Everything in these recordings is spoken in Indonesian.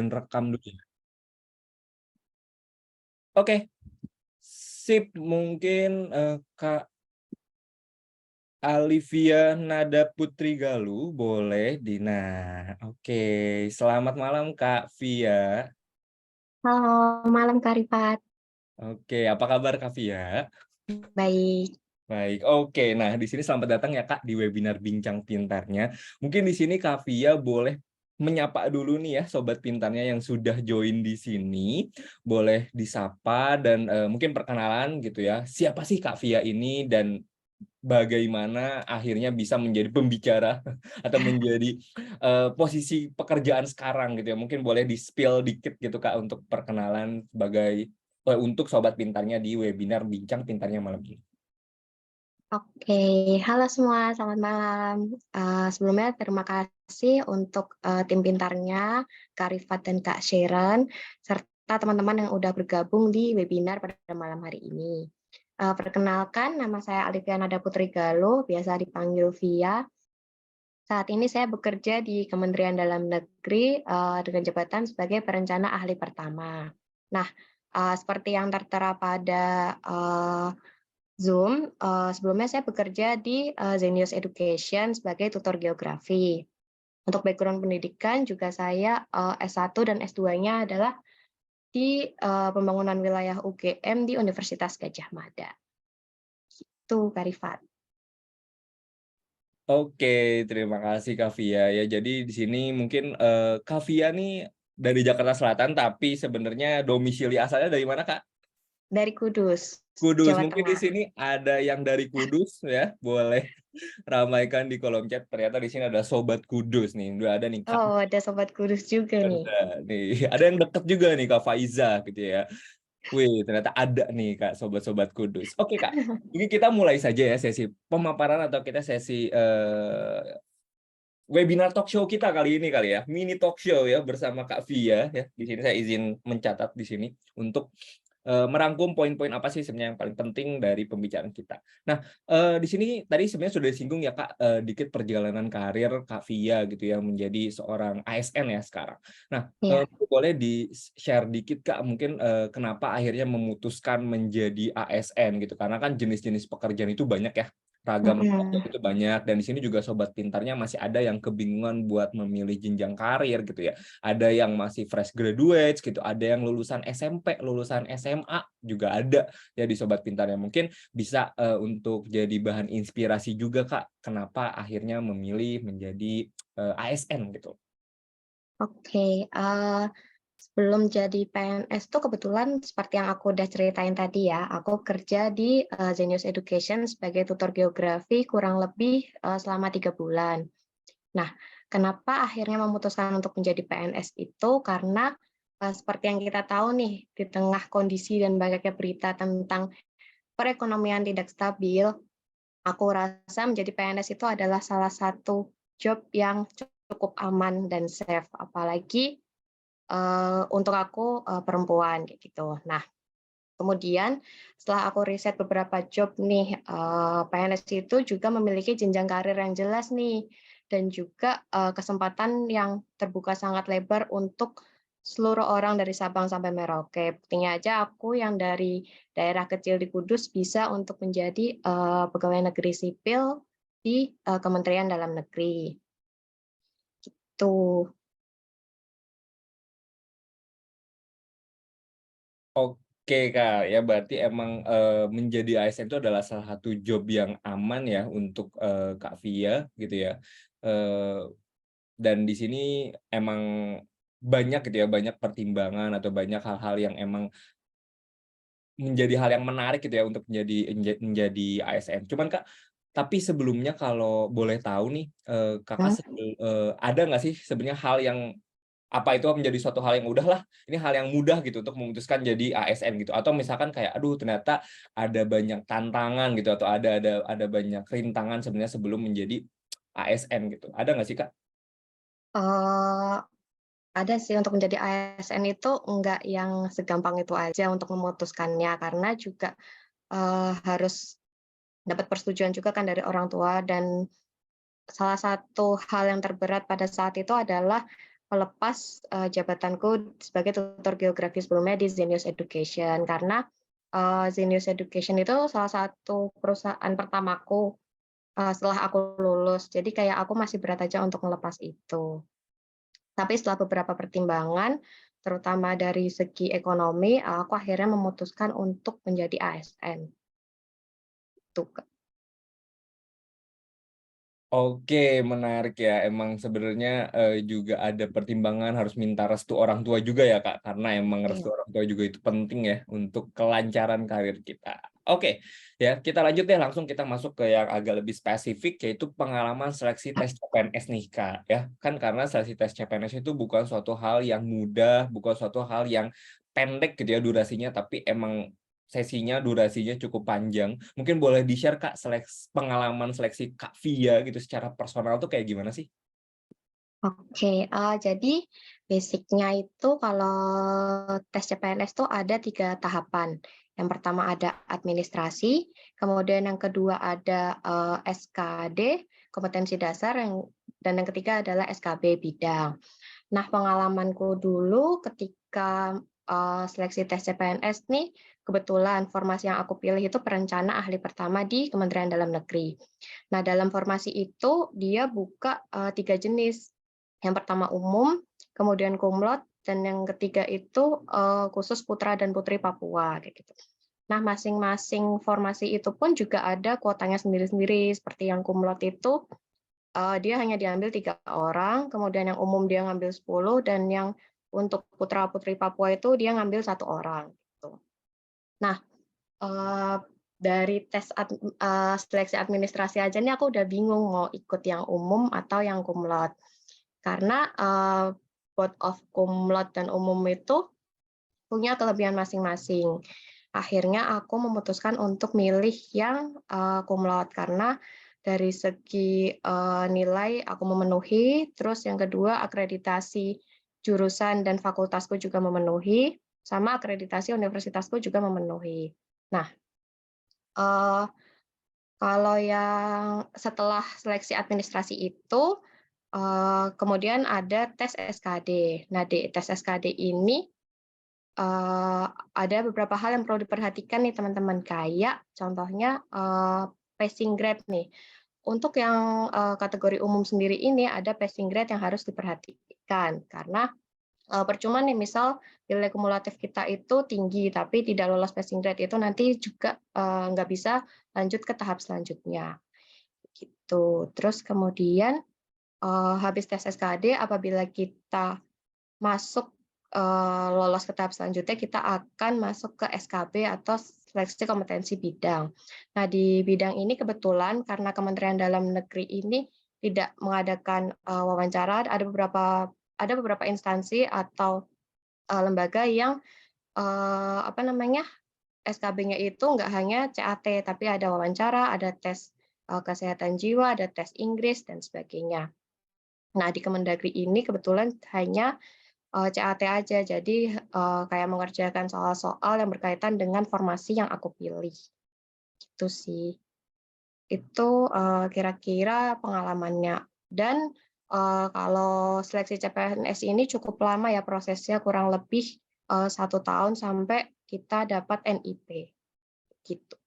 Rekam dulu ya. Oke, sip. Mungkin, Kak Alivia Nada Putri Galuh boleh oke. Selamat malam Kak Via. Halo, malam Kak Rifat. Oke, apa kabar Kak Via? Baik. Baik, oke. Nah, di sini selamat datang ya Kak di webinar Bincang Pintarnya. Mungkin di sini Kak Via boleh menyapa dulu nih ya sobat pintarnya yang sudah join di sini. Boleh disapa dan, mungkin perkenalan gitu ya. Siapa sih Kak Via ini dan bagaimana akhirnya bisa menjadi pembicara atau menjadi, posisi pekerjaan sekarang gitu ya. Mungkin boleh di-spill dikit gitu Kak untuk perkenalan sebagai untuk sobat pintarnya di webinar Bincang Pintarnya malam ini. Oke, halo semua, selamat malam. Sebelumnya terima kasih untuk, tim pintarnya, Kak Rifat dan Kak Sharon, serta teman-teman yang udah bergabung di webinar pada malam hari ini. Perkenalkan, nama saya Alivia Nada Putri Galuh, biasa dipanggil Via. Saat ini saya bekerja di Kementerian Dalam Negeri, dengan jabatan sebagai perencana ahli pertama. Nah, seperti yang tertera pada, Zoom, sebelumnya saya bekerja di, Zenius Education sebagai tutor geografi. Untuk background pendidikan juga saya, S1 dan S2-nya adalah di, pembangunan wilayah UGM di Universitas Gadjah Mada. Itu Kak Rifat. Oke, terima kasih Kak Via ya. Jadi di sini mungkin, Kak Via nih dari Jakarta Selatan, tapi sebenarnya domisili asalnya dari mana, Kak? Dari Kudus, Kudus. Jawa Mungkin di Tengah. sini ada yang dari Kudus ya, boleh ramaikan di kolom chat. Ternyata di sini ada sobat Kudus nih. Udah ada nih Kak Oh, ada sobat Kudus juga nih. nih. Ada yang deket juga nih Kak Faiza gitu ya. Wih, ternyata ada nih Kak, sobat-sobat Kudus. Oke Kak, mungkin kita mulai saja ya sesi pemaparan atau kita sesi, webinar talk show kita kali ya, mini talk show ya bersama Kak Via ya. Di sini saya izin mencatat di sini untuk, merangkum poin-poin apa sih sebenarnya yang paling penting dari pembicaraan kita. Nah, di sini tadi sebenarnya sudah disinggung ya Kak, dikit perjalanan karir Kak Via gitu ya menjadi seorang ASN ya sekarang. Nah, Iya. boleh di-share dikit Kak mungkin, kenapa akhirnya memutuskan menjadi ASN gitu? Karena kan jenis-jenis pekerjaan itu banyak ya. Ragam Mhm. pekerjaan itu banyak dan di sini juga sobat pintarnya masih ada yang kebingungan buat memilih jenjang karir gitu ya. Ada yang masih fresh graduates gitu, ada yang lulusan SMP, lulusan SMA juga ada ya di sobat pintarnya. Mungkin bisa, untuk jadi bahan inspirasi juga Kak, kenapa akhirnya memilih menjadi, ASN gitu. Oke, sebelum jadi PNS tuh kebetulan seperti yang aku udah ceritain tadi ya, aku kerja di, Zenius Education sebagai tutor geografi kurang lebih, selama 3 bulan. Nah, kenapa akhirnya memutuskan untuk menjadi PNS itu karena, seperti yang kita tahu nih, di tengah kondisi dan banyaknya berita tentang perekonomian tidak stabil, aku rasa menjadi PNS itu adalah salah satu job yang cukup aman dan safe, apalagi untuk aku, perempuan kayak gitu. Nah, kemudian setelah aku riset beberapa job nih, PNS itu juga memiliki jenjang karir yang jelas nih, dan juga, kesempatan yang terbuka sangat lebar untuk seluruh orang dari Sabang sampai Merauke. Buktinya aja aku yang dari daerah kecil di Kudus bisa untuk menjadi, pegawai negeri sipil di, Kementerian Dalam Negeri, tuh. Oke Kak, ya berarti emang, menjadi ASN itu adalah salah satu job yang aman ya untuk, Kak Via gitu ya. Eee Dan di sini emang banyak gitu ya, banyak pertimbangan atau banyak hal-hal yang emang menjadi hal yang menarik gitu ya untuk menjadi ASN. Cuman Kak, tapi sebelumnya kalau boleh tahu nih, Kakak ada nggak sih sebenarnya hal yang apa itu menjadi suatu hal yang udahlah, ini hal yang mudah gitu untuk memutuskan jadi ASN gitu? Atau misalkan kayak, aduh ternyata ada banyak tantangan gitu atau ada banyak rintangan sebenarnya sebelum menjadi ASN gitu, ada nggak sih Kak? Eee Ada sih untuk menjadi ASN itu enggak yang segampang itu aja untuk memutuskannya, karena juga, harus dapat persetujuan juga kan dari orang tua dan salah satu hal yang terberat pada saat itu adalah, melepas jabatanku sebagai tutor geografi sebelumnya di Zenius Education, karena Zenius Education itu salah satu perusahaan pertamaku setelah aku lulus. Jadi kayak aku masih berat aja untuk melepas itu. Tapi setelah beberapa pertimbangan, terutama dari segi ekonomi, aku akhirnya memutuskan untuk menjadi ASN. Tuh, Kak. Oke, menarik ya. Emang sebenarnya juga ada pertimbangan harus minta restu orang tua juga ya, Kak. Karena emang restu Iya. orang tua juga itu penting ya untuk kelancaran karir kita. Oke, ya kita lanjut deh langsung kita masuk ke yang agak lebih spesifik yaitu pengalaman seleksi tes CPNS nih, Kak. Ya, kan karena seleksi tes CPNS itu bukan suatu hal yang mudah, bukan suatu hal yang pendek gitu ya durasinya, tapi emang sesinya durasinya cukup panjang. Mungkin boleh di-share Kak, pengalaman seleksi Kak Via gitu secara personal tuh kayak gimana sih? Oke, jadi basic-nya itu kalau tes CPNS tuh ada 3 tahapan. Yang pertama ada administrasi, kemudian yang kedua ada, SKD, kompetensi dasar, dan yang ketiga adalah SKB bidang. Nah, pengalamanku dulu ketika, seleksi tes CPNS nih, kebetulan formasi yang aku pilih itu perencana ahli pertama di Kementerian Dalam Negeri. Nah, dalam formasi itu dia buka, 3 jenis. Yang pertama umum, kemudian kumlot, dan yang ketiga itu, khusus putra dan putri Papua, kayak gitu. Nah, masing-masing formasi itu pun juga ada kuotanya sendiri-sendiri, seperti yang kumlot itu, dia hanya diambil 3 orang, kemudian yang umum dia ngambil 10, dan yang untuk putra-putri Papua itu dia ngambil 1 orang, gitu. Nah, eee, dari seleksi administrasi aja nih aku udah bingung mau ikut yang umum atau yang kumlot. Karena, both of kumlot dan umum itu punya kelebihan masing-masing. Akhirnya aku memutuskan untuk milih yang, kumlot karena dari segi, nilai aku memenuhi, terus yang kedua akreditasi jurusan dan fakultasku juga memenuhi, sama akreditasi universitasku juga memenuhi. Nah, eee, kalau yang setelah seleksi administrasi itu, kemudian ada tes SKD. Nah, di tes SKD ini, ada beberapa hal yang perlu diperhatikan nih teman-teman, kayak contohnya, passing grade nih. Untuk yang, kategori umum sendiri ini ada passing grade yang harus diperhatikan, karena, percuma nih misal nilai kumulatif kita itu tinggi, tapi tidak lolos passing grade itu nanti juga, nggak bisa lanjut ke tahap selanjutnya, gitu. Terus kemudian, habis tes SKD apabila kita masuk, lolos ke tahap selanjutnya, kita akan masuk ke SKB atau seleksi kompetensi bidang. Nah, di bidang ini kebetulan karena Kementerian Dalam Negeri ini tidak mengadakan, wawancara, ada beberapa instansi atau, lembaga yang, apa namanya, SKB-nya itu nggak hanya CAT, tapi ada wawancara, ada tes, kesehatan jiwa, ada tes Inggris, dan sebagainya. Nah, di Kemendagri ini kebetulan hanya CAT aja, jadi, kayak mengerjakan soal-soal yang berkaitan dengan formasi yang aku pilih, gitu sih. Itu, kira-kira pengalamannya. Dan, kalau seleksi CPNS ini cukup lama ya prosesnya, kurang lebih, 1 tahun sampai kita dapat NIP, gitu.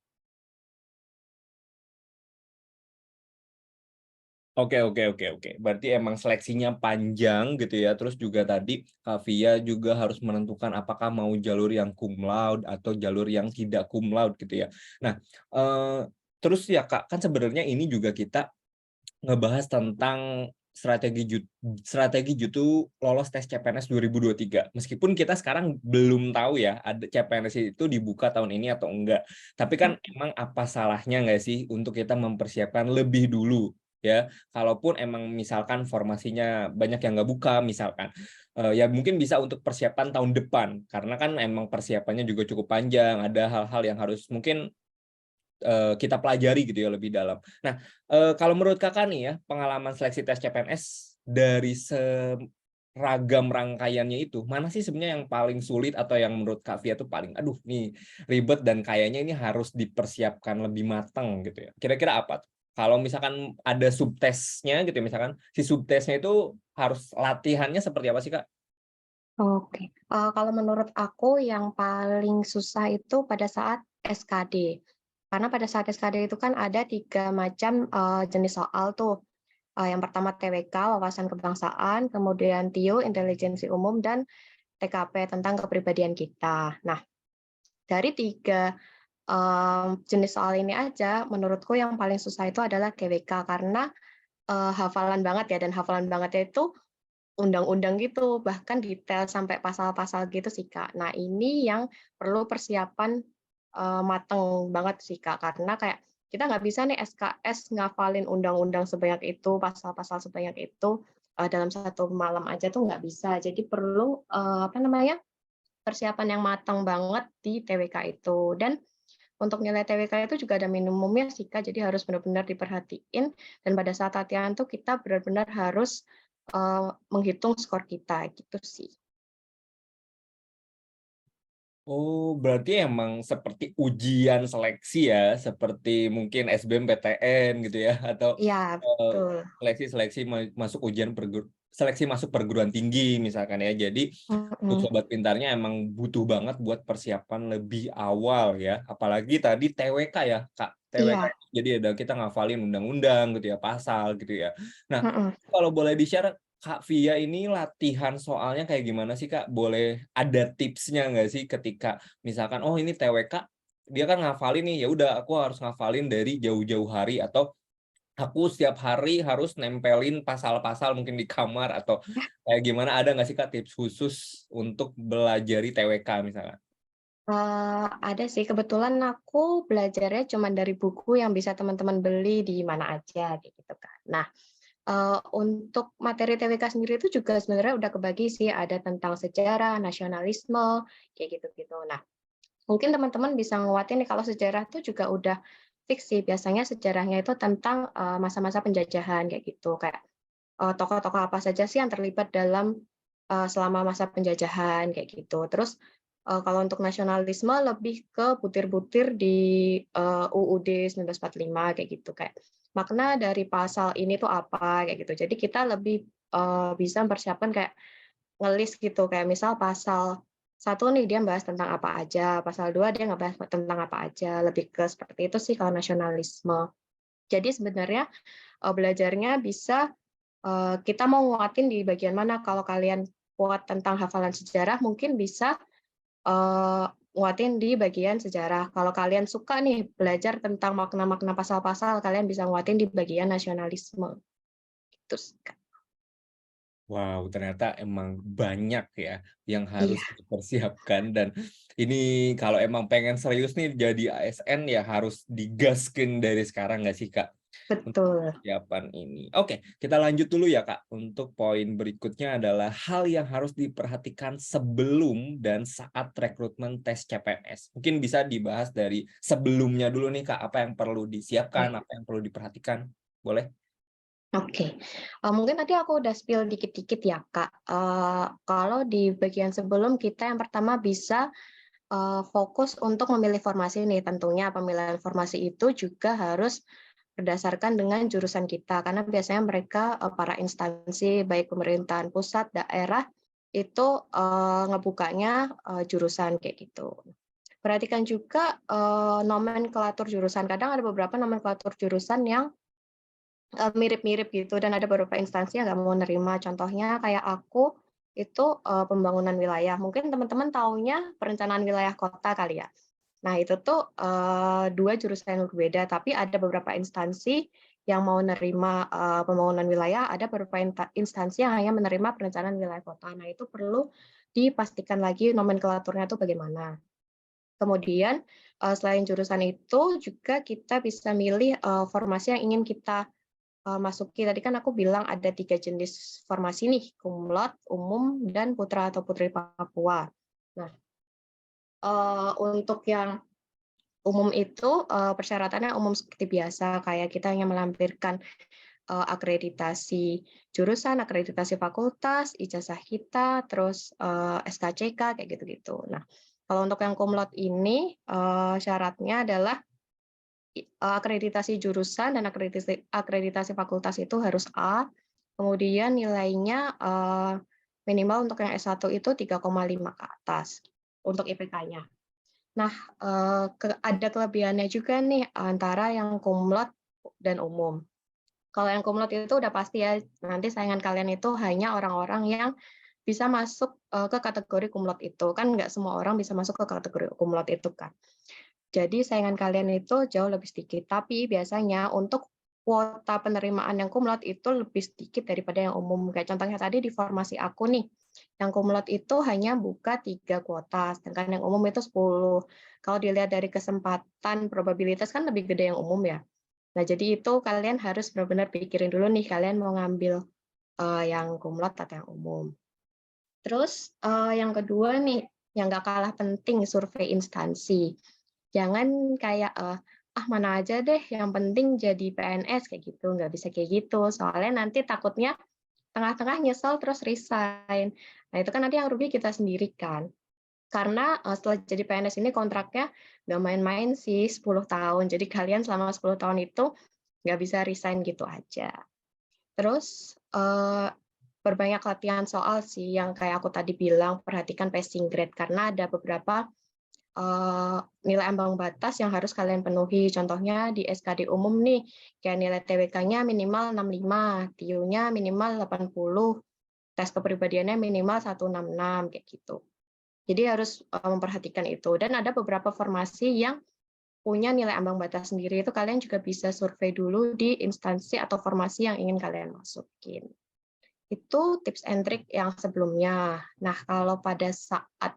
Oke, oke, oke, oke. Berarti emang seleksinya panjang gitu ya. Terus juga tadi Kak Via juga harus menentukan apakah mau jalur yang cum laude atau jalur yang tidak cum laude gitu ya. Nah, terus ya Kak, kan sebenarnya ini juga kita ngebahas tentang strategi jutu lolos tes CPNS 2023. Meskipun kita sekarang belum tahu ya, ada CPNS itu dibuka tahun ini atau enggak. Tapi kan emang apa salahnya nggak sih untuk kita mempersiapkan lebih dulu ya. Kalaupun emang misalkan formasinya banyak yang nggak buka misalkan. Ya mungkin bisa untuk persiapan tahun depan. Karena kan emang persiapannya juga cukup panjang. Ada hal-hal yang harus mungkin kita pelajari gitu ya lebih dalam. Nah, kalau menurut Kakak nih ya, pengalaman seleksi tes CPNS dari seragam rangkaiannya itu, mana sih sebenarnya yang paling sulit atau yang menurut Kak Via tuh paling, "Aduh nih ribet dan kayaknya ini harus dipersiapkan lebih matang," gitu ya. Kira-kira apa tuh? Kalau misalkan ada subtesnya gitu ya, misalkan si subtesnya itu harus latihannya seperti apa sih, Kak? Oke, kalau menurut aku yang paling susah itu pada saat SKD. Karena pada saat SKD itu kan ada 3 macam, jenis soal tuh. Yang pertama TWK, wawasan kebangsaan, kemudian TIO, intelijensi umum, dan TKP tentang kepribadian kita. Nah, dari 3 jenis soal ini aja, menurutku yang paling susah itu adalah TWK karena, hafalan banget ya, dan hafalan bangetnya itu undang-undang gitu, bahkan detail sampai pasal-pasal gitu sih, Kak. Nah, ini yang perlu persiapan, mateng banget sih, Kak, karena kayak kita nggak bisa nih SKS ngafalin undang-undang sebanyak itu, pasal-pasal sebanyak itu, dalam satu malam aja tuh nggak bisa. Jadi perlu, apa namanya, persiapan yang matang banget di TWK itu. Dan untuk nilai TWK itu juga ada minimumnya sih, Kak, jadi harus benar-benar diperhatiin dan pada saat latihan tuh kita benar-benar harus, menghitung skor kita, gitu sih. Oh, berarti emang seperti ujian seleksi ya, seperti mungkin SBMPTN gitu ya, atau, Iya, betul. seleksi-seleksi masuk ujian seleksi masuk perguruan tinggi misalkan ya. Jadi, untuk Mhm. sobat pintarnya emang butuh banget buat persiapan lebih awal ya, apalagi tadi TWK ya, Kak. TWK Iya, jadi ada kita ngafalin undang-undang gitu ya, pasal gitu ya. Nah, mhm. kalau boleh di-share Kak Via ini latihan soalnya kayak gimana sih, Kak? Boleh ada tipsnya nggak sih ketika misalkan, oh ini TWK, dia kan ngafalin nih, ya udah aku harus ngafalin dari jauh-jauh hari atau aku setiap hari harus nempelin pasal-pasal mungkin di kamar atau kayak gimana, ada nggak sih, Kak, tips khusus untuk belajari TWK misalnya? Ada sih, kebetulan aku belajarnya cuma dari buku yang bisa teman-teman beli di mana aja, kayak gitu kan. Nah, untuk materi TWK sendiri itu juga sebenarnya udah kebagi sih, ada tentang sejarah, nasionalisme, kayak gitu-gitu. Nah, mungkin teman-teman bisa nguatin nih kalau sejarah tuh juga udah fix sih, biasanya sejarahnya itu tentang, masa-masa penjajahan kayak gitu, kayak, tokoh-tokoh apa saja sih yang terlibat dalam, selama masa penjajahan kayak gitu. Terus, kalau untuk nasionalisme lebih ke butir-butir di, UUD 1945 kayak gitu, kayak makna dari pasal ini tuh apa, kayak gitu. Jadi kita lebih, bisa mempersiapkan kayak ngelis gitu, kayak misal pasal satu nih dia bahas tentang apa aja, pasal 2 dia ngebahas tentang apa aja, lebih ke seperti itu sih kalau nasionalisme. Jadi sebenarnya, belajarnya bisa, kita mau nguatin di bagian mana, kalau kalian kuat tentang hafalan sejarah mungkin bisa, nguatin di bagian sejarah. Kalau kalian suka nih belajar tentang makna-makna pasal-pasal, kalian bisa nguatin di bagian nasionalisme, gitu sih, Kak. Wow, ternyata emang banyak ya yang Iya, harus dipersiapkan dan ini kalau emang pengen serius nih jadi ASN ya harus digaskin dari sekarang nggak sih, Kak? Untuk betul. persiapan ini. Oke, kita lanjut dulu ya, Kak. Untuk poin berikutnya adalah hal yang harus diperhatikan sebelum dan saat rekrutmen tes CPNS. Mungkin bisa dibahas dari sebelumnya dulu nih, Kak, apa yang perlu disiapkan, Oke. apa yang perlu diperhatikan, boleh? Oke, mungkin tadi aku udah spill dikit-dikit ya, Kak. Kalau di bagian sebelum kita yang pertama bisa, fokus untuk memilih formasi nih, tentunya pemilihan formasi itu juga harus berdasarkan dengan jurusan kita, karena biasanya mereka, para instansi baik pemerintahan pusat, daerah, itu, ngebukanya, jurusan kayak gitu. Perhatikan juga, nomenklatur jurusan, kadang ada beberapa nomenklatur jurusan yang mirip-mirip gitu dan ada beberapa instansi yang nggak mau nerima. Contohnya kayak aku itu, pembangunan wilayah, mungkin teman-teman taunya perencanaan wilayah kota kali ya. Nah itu tuh, 2 jurusan yang berbeda, tapi ada beberapa instansi yang mau nerima, pembangunan wilayah, ada beberapa instansi yang hanya menerima perencanaan wilayah kota. Nah itu perlu dipastikan lagi nomenklaturnya tuh bagaimana. Kemudian, selain jurusan itu juga kita bisa milih, formasi yang ingin kita masuki. Tadi kan aku bilang ada 3 jenis formasi nih, kumlot, umum, dan putra atau putri Papua. Nah, untuk yang umum itu, persyaratannya umum seperti biasa, kayak kita hanya melampirkan, akreditasi jurusan, akreditasi fakultas, ijazah kita, terus, SKCK, kayak gitu-gitu. Nah, kalau untuk yang kumlot ini, syaratnya adalah akreditasi jurusan dan akreditasi fakultas itu harus A, kemudian nilainya, minimal untuk yang S1 itu 3,5 ke atas untuk IPK-nya. Nah, ada kelebihannya juga nih antara yang cum laude dan umum. Kalau yang cum laude itu udah pasti ya, nanti saingan kalian itu hanya orang-orang yang bisa masuk, ke kategori cum laude itu, kan nggak semua orang bisa masuk ke kategori cum laude itu kan. Jadi saingan kalian itu jauh lebih sedikit, tapi biasanya untuk kuota penerimaan yang cum laude itu lebih sedikit daripada yang umum. Kayak contohnya tadi di formasi aku nih, yang cum laude itu hanya buka 3 kuota, sedangkan yang umum itu 10. Kalau dilihat dari kesempatan probabilitas kan lebih gede yang umum ya. Nah, jadi itu kalian harus benar-benar pikirin dulu nih, kalian mau ngambil, yang cum laude atau yang umum. Terus, yang kedua nih, yang nggak kalah penting survei instansi. Jangan kayak, mana aja deh yang penting jadi PNS," kayak gitu, nggak bisa kayak gitu. Soalnya nanti takutnya tengah-tengah nyesel terus resign. Nah, itu kan nanti yang rugi kita sendiri kan. Karena, setelah jadi PNS ini kontraknya nggak main-main sih, 10 tahun. Jadi kalian selama 10 tahun itu nggak bisa resign gitu aja. Terus, perbanyak latihan soal sih yang kayak aku tadi bilang, perhatikan passing grade karena ada beberapa nilai ambang batas yang harus kalian penuhi. Contohnya di SKD umum nih, kayak nilai TWK-nya minimal 65, TIU-nya minimal 80, tes kepribadiannya minimal 166, kayak gitu. Jadi harus memperhatikan itu. Dan ada beberapa formasi yang punya nilai ambang batas sendiri, itu kalian juga bisa survei dulu di instansi atau formasi yang ingin kalian masukin. Itu tips and trick yang sebelumnya. Nah, kalau pada saat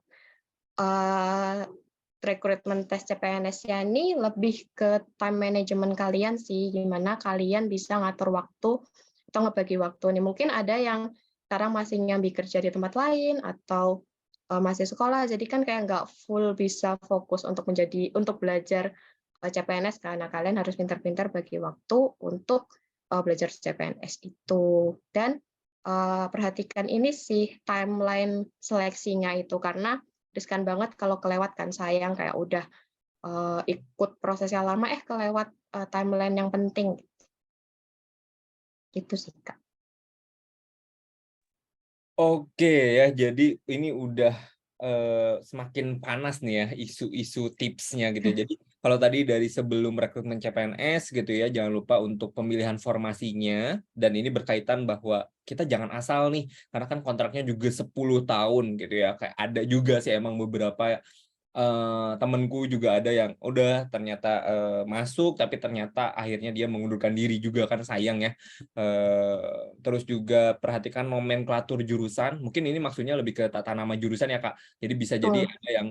rekrutmen tes CPNS-nya ini lebih ke time management kalian sih, gimana kalian bisa ngatur waktu atau ngebagi waktu nih. Mungkin ada yang sekarang masih nyambi kerja di tempat lain atau masih sekolah, jadi kan kayak nggak full bisa fokus untuk belajar CPNS karena kalian harus pintar-pintar bagi waktu untuk belajar CPNS itu. Dan perhatikan ini sih timeline seleksinya itu karena riskan banget kalau kelewat kan, sayang kayak udah, ikut proses yang lama, kelewat, timeline yang penting, gitu sih, Kak. Oke ya, jadi ini udah, semakin panas nih ya isu-isu tipsnya gitu ya. Jadi kalau tadi dari sebelum rekrutmen CPNS gitu ya, jangan lupa untuk pemilihan formasinya dan ini berkaitan bahwa kita jangan asal nih, karena kan kontraknya juga 10 tahun gitu ya. Kayak ada juga sih emang beberapa temenku juga ada yang udah ternyata, masuk tapi ternyata akhirnya dia mengundurkan diri juga kan sayang ya. Terus juga perhatikan nomenklatur jurusan, mungkin ini maksudnya lebih ke tata nama jurusan ya, Kak. Jadi bisa jadi Betul, ada yang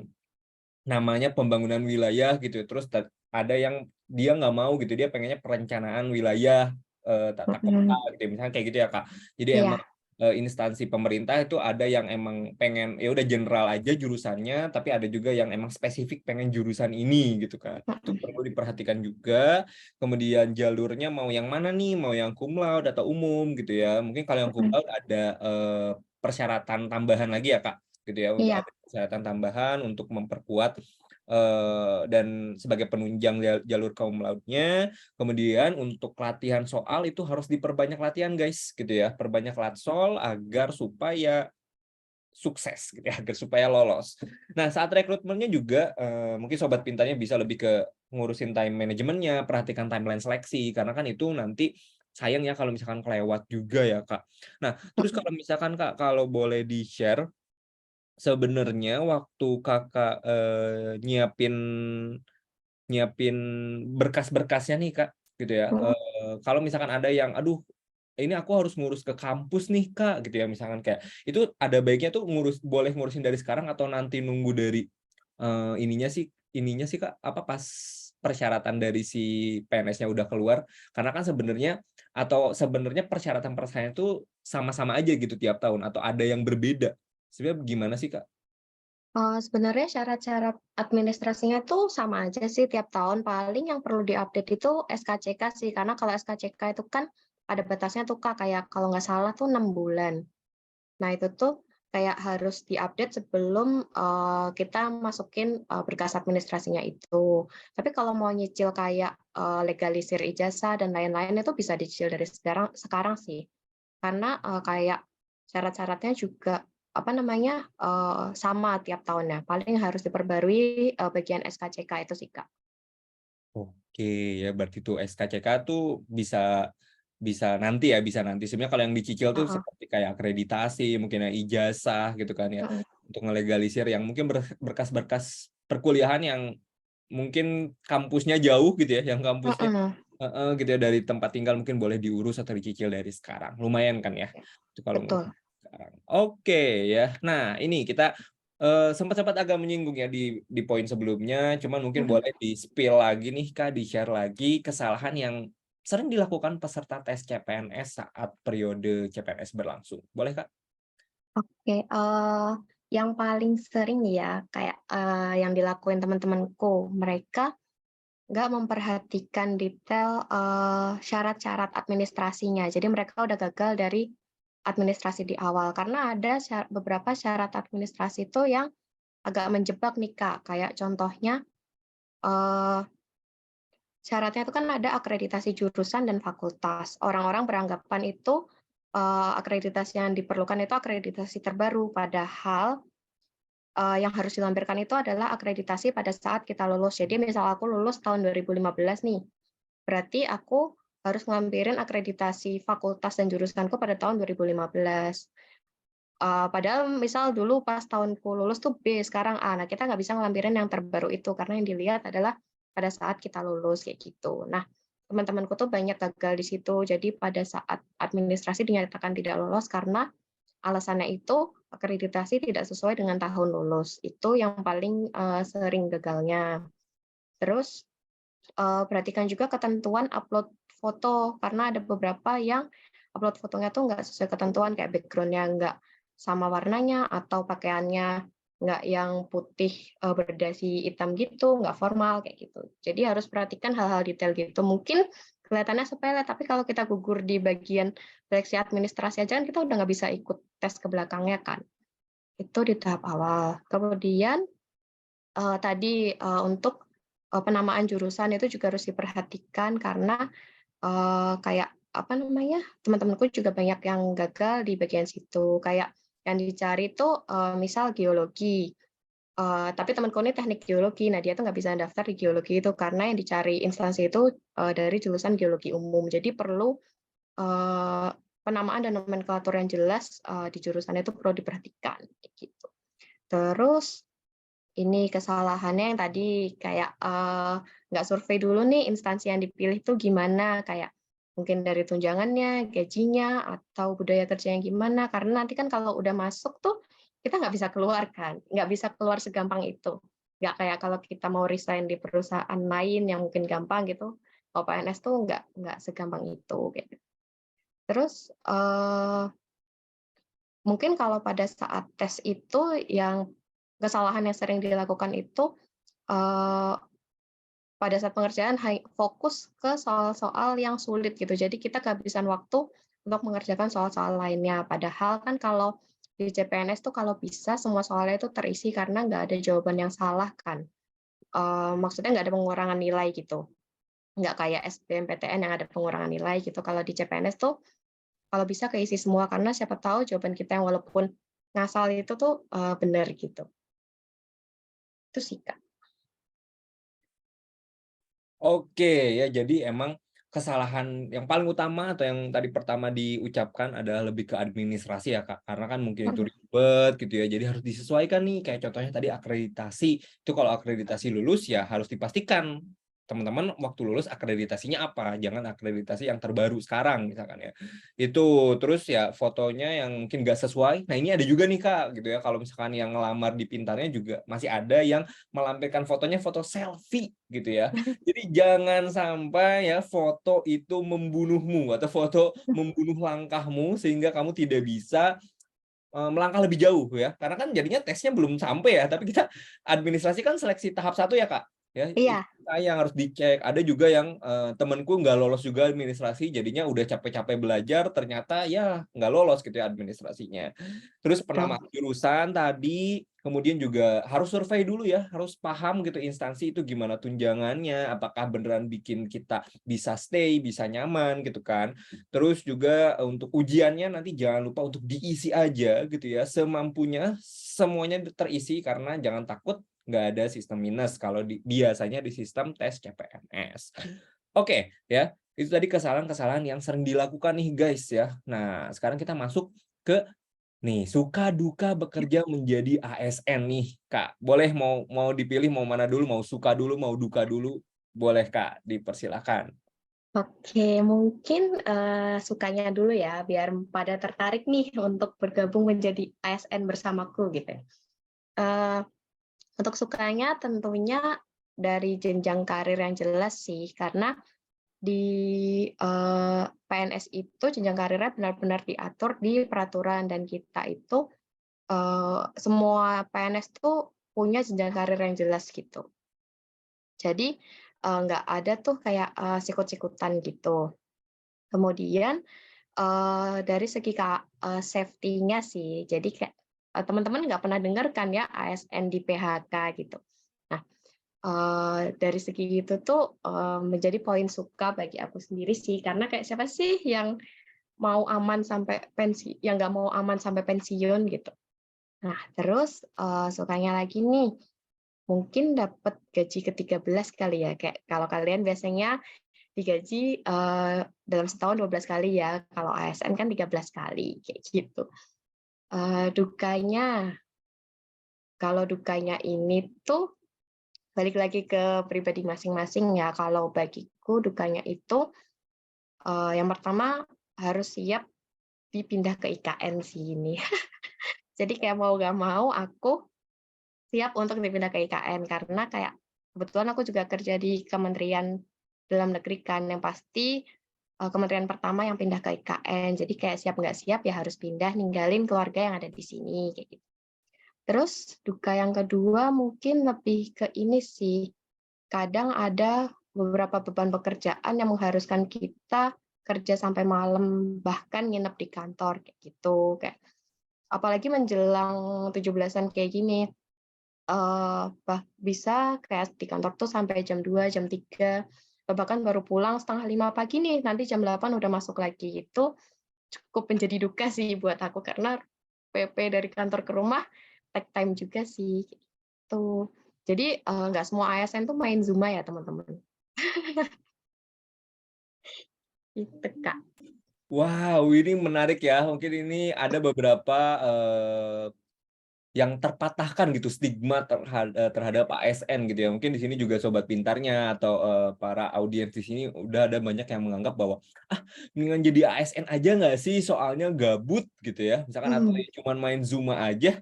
namanya pembangunan wilayah gitu, terus ada yang dia nggak mau gitu, dia pengennya perencanaan wilayah, tata kota mhm, gitu ya, misalnya kayak gitu ya, Kak. Jadi emang, iya, instansi pemerintah itu ada yang emang pengen, ya udah general aja jurusannya, tapi ada juga yang emang spesifik pengen jurusan ini gitu kan. Itu mhm perlu diperhatikan juga, kemudian jalurnya mau yang mana nih, mau yang cum laude atau umum gitu ya. Mungkin kalau yang cum mhm, laude ada, persyaratan tambahan lagi ya, Kak, gitu ya, untuk iya, ada kesehatan tambahan untuk memperkuat, dan sebagai penunjang jalur cum laude-nya. Kemudian untuk latihan soal itu harus diperbanyak latihan guys, gitu ya. Perbanyak latsol agar supaya sukses gitu ya, agar supaya lolos. Nah, saat rekrutmennya juga, mungkin sobat pintarnya bisa lebih ke ngurusin time manajemennya, perhatikan timeline seleksi, karena kan itu nanti sayang ya kalau misalkan kelewat juga ya, Kak. Nah, terus mhm, kalau misalkan Kak, kalau boleh di-share sebenarnya waktu Kakak, nyiapin nyiapin berkas-berkasnya nih, Kak, gitu ya, mhm. kalau misalkan ada yang, "Aduh, ini aku harus ngurus ke kampus nih, Kak," gitu ya, misalkan kayak, itu ada baiknya tuh boleh ngurusin dari sekarang atau nanti nunggu dari, ininya sih, Kak, apa, pas persyaratan dari si PNS-nya udah keluar? Karena kan sebenarnya persyaratan-persyaratan itu sama-sama aja gitu tiap tahun atau ada yang berbeda? Sebenarnya gimana sih, Kak? Sebenarnya syarat-syarat administrasinya tuh sama aja sih tiap tahun, paling yang perlu diupdate itu SKCK sih, karena kalau SKCK itu kan ada batasnya tuh, Kak, kayak kalau nggak salah tuh 6 bulan. Nah, itu tuh kayak harus diupdate sebelum, kita masukin, berkas administrasinya itu. Tapi kalau mau nyicil kayak, legalisir ijazah dan lain-lain itu bisa dicicil dari sekarang sekarang sih. Karena, kayak syarat-syaratnya juga, apa namanya, sama tiap tahunnya, paling harus diperbarui, bagian SKCK itu sih, Kak. Oke, ya berarti tuh SKCK tuh bisa bisa nanti ya, bisa nanti. Sebenarnya kalau yang dicicil tuh Heeh, seperti kayak akreditasi, mungkin ya ijazah gitu kan ya, mhm, untuk ngelegalisir yang mungkin berkas-berkas perkuliahan yang mungkin kampusnya jauh gitu ya, yang kampusnya mhm, heeh, gitu ya, dari tempat tinggal mungkin boleh diurus atau dicicil dari sekarang. Lumayan kan ya, ya, itu kalau betul. sekarang. Oke ya, nah ini kita, sempat-sempat agak menyinggung ya di poin sebelumnya, cuman mungkin Mhm. boleh di-spill lagi nih Kak, di-share lagi kesalahan yang sering dilakukan peserta tes CPNS saat periode CPNS berlangsung. Boleh Kak? Oke, yang paling sering nih ya, kayak, yang dilakuin teman-temanku, mereka nggak memperhatikan detail, syarat-syarat administrasinya. Jadi mereka udah gagal dari administrasi di awal, karena ada beberapa syarat administrasi itu yang agak menjebak nih, Kak. Kayak contohnya, eee, syaratnya itu kan ada akreditasi jurusan dan fakultas. Orang-orang beranggapan itu, akreditasi yang diperlukan itu akreditasi terbaru, padahal yang harus dilampirkan itu adalah akreditasi pada saat kita lulus. Jadi misal aku lulus tahun 2015 nih, berarti aku harus ngelampirin akreditasi fakultas dan jurusanku pada tahun 2015. Padahal misal dulu pas tahunku lulus tuh B, sekarang A. Nah, kita nggak bisa ngelampirin yang terbaru itu, karena yang dilihat adalah pada saat kita lulus, kayak gitu. Nah, teman-temanku tuh banyak gagal di situ. Jadi pada saat administrasi dinyatakan tidak lolos karena alasannya itu akreditasi tidak sesuai dengan tahun lulus, itu yang paling, sering gagalnya. Terus, perhatikan juga ketentuan upload foto, karena ada beberapa yang upload fotonya tuh nggak sesuai ketentuan, kayak background-nya nggak sama warnanya, atau pakaiannya nggak yang putih, berdasi hitam gitu, nggak formal, kayak gitu. Jadi harus perhatikan hal-hal detail gitu. Mungkin kelihatannya sepele, tapi kalau kita gugur di bagian seleksi administrasi aja kan kita udah nggak bisa ikut tes ke belakangnya kan. Itu di tahap awal. Kemudian, tadi, untuk, penamaan jurusan itu juga harus diperhatikan karena, kayak, apa namanya, teman-temanku juga banyak yang gagal di bagian situ. Kayak yang dicari tuh, misal geologi, tapi temanku ini teknik geologi. Nah, dia tuh nggak bisa daftar di geologi itu karena yang dicari instansi itu, dari jurusan geologi umum. Jadi perlu, eee, penamaan dan nomenklatur yang jelas, di jurusan itu perlu diperhatikan, kayak gitu. Terus ini kesalahannya yang tadi kayak, nggak survei dulu nih instansi yang dipilih tuh gimana, kayak mungkin dari tunjangannya, gajinya, atau budaya kerjanya gimana, karena nanti kan kalau udah masuk tuh, kita nggak bisa keluar kan, nggak bisa keluar segampang itu. Nggak kayak kalau kita mau resign di perusahaan lain yang mungkin gampang gitu, kalau PNS tuh nggak segampang itu, kayak gitu. Terus, mungkin kalau pada saat tes itu yang kesalahan yang sering dilakukan itu, eee, pada saat pengerjaan fokus ke soal-soal yang sulit gitu. Jadi kita kehabisan waktu untuk mengerjakan soal-soal lainnya. Padahal kan kalau di CPNS tuh kalau bisa semua soalnya itu terisi karena nggak ada jawaban yang salah kan. Maksudnya nggak ada pengurangan nilai gitu. Nggak kayak SBMPTN yang ada pengurangan nilai gitu. Kalau di CPNS tuh kalau bisa keisi semua karena siapa tahu jawaban kita yang walaupun ngasal itu tuh, bener gitu. Itu sih, Kak. Oke, ya jadi emang kesalahan yang paling utama atau yang tadi pertama diucapkan adalah lebih ke administrasi ya, Kak. Karena kan mungkin itu Mhm. ribet gitu ya, jadi harus disesuaikan nih, kayak contohnya tadi akreditasi, itu kalau akreditasi lulus ya harus dipastikan teman-teman waktu lulus akreditasinya apa, jangan akreditasi yang terbaru sekarang misalkan ya. Itu, terus ya fotonya yang mungkin nggak sesuai, nah ini ada juga nih, Kak, gitu ya, kalau misalkan yang ngelamar di Pintarnya juga masih ada yang melampirkan fotonya foto selfie gitu ya. Jadi jangan sampai ya foto itu membunuhmu atau foto membunuh langkahmu sehingga kamu tidak bisa, melangkah lebih jauh ya. Karena kan jadinya tesnya belum sampai ya, tapi kita administrasi kan seleksi tahap 1 ya, Kak. ya. Itu Iya. sayang, harus dicek. Ada juga yang temenku nggak lolos juga administrasi, jadinya udah capek-capek belajar, ternyata ya nggak lolos gitu ya administrasinya. Terus pernah Betul. masuk jurusan tadi, kemudian juga harus survei dulu ya, harus paham gitu instansi itu gimana tunjangannya, apakah beneran bikin kita bisa stay, bisa nyaman gitu kan. Terus juga untuk ujiannya nanti jangan lupa untuk diisi aja gitu ya, semampunya semuanya terisi, karena jangan takut nggak ada sistem minus kalau biasanya di sistem tes CPNS. Oke ya, itu tadi kesalahan-kesalahan yang sering dilakukan nih guys ya. Nah, sekarang kita masuk ke nih, suka duka bekerja menjadi ASN nih, Kak. Boleh mau mau dipilih mau mana dulu, mau suka dulu, mau duka dulu? Boleh, Kak, dipersilakan. Oke, mungkin, sukanya dulu ya, biar pada tertarik nih untuk bergabung menjadi ASN bersamaku gitu ya. Eee, untuk sukanya tentunya dari jenjang karir yang jelas sih, karena di, PNS itu jenjang karirnya benar-benar diatur di peraturan dan kita itu, semua PNS tuh punya jenjang karir yang jelas gitu. Jadi, nggak ada tuh kayak, sikut-sikutan gitu. Kemudian, dari segi safety-nya sih, jadi kayak, teman-teman nggak pernah dengar kan ya ASN di PHK gitu. Nah, dari segi itu tuh, menjadi poin suka bagi aku sendiri sih, karena kayak siapa sih yang mau aman sampai yang nggak mau aman sampai pensiun gitu. Nah terus, sukanya lagi nih, mungkin dapat gaji ke-13 kali ya, kayak kalau kalian biasanya digaji, dalam setahun 12 kali ya, kalau ASN kan 13 kali, kayak gitu. Dukanya, kalau dukanya ini tuh balik lagi ke pribadi masing-masing ya, kalau bagiku dukanya itu, yang pertama harus siap dipindah ke IKN sih ini. Jadi kayak mau nggak mau aku siap untuk dipindah ke IKN, karena kayak kebetulan aku juga kerja di Kementerian Dalam Negeri kan, yang pasti, kementerian pertama yang pindah ke IKN. Jadi kayak siap nggak siap ya harus pindah, ninggalin keluarga yang ada di sini, kayak gitu. Terus duka yang kedua mungkin lebih ke ini sih, kadang ada beberapa beban pekerjaan yang mengharuskan kita kerja sampai malam, bahkan nginep di kantor, kayak gitu. Kayak apalagi menjelang 17-an kayak gini, bisa kayak di kantor tuh sampai jam 2 jam 3 bahkan baru pulang 4:30 pagi nih, nanti jam 8 udah masuk lagi. Itu cukup menjadi duka sih buat aku, karena PP dari kantor ke rumah take time juga sih, gitu. Jadi, nggak semua ASN tuh main Zumba ya, teman-teman. Gitu, Kak. Wow, ini menarik ya. Mungkin ini ada beberapa, yang terpatahkan gitu stigma terhadap ASN gitu ya. Mungkin di sini juga sobat pintarnya atau, para audiens di sini udah ada banyak yang menganggap bahwa, "Ah, mendingan jadi ASN aja nggak sih, soalnya gabut," gitu ya. Misalkan atau Mhm. ya cuman main Zumba aja.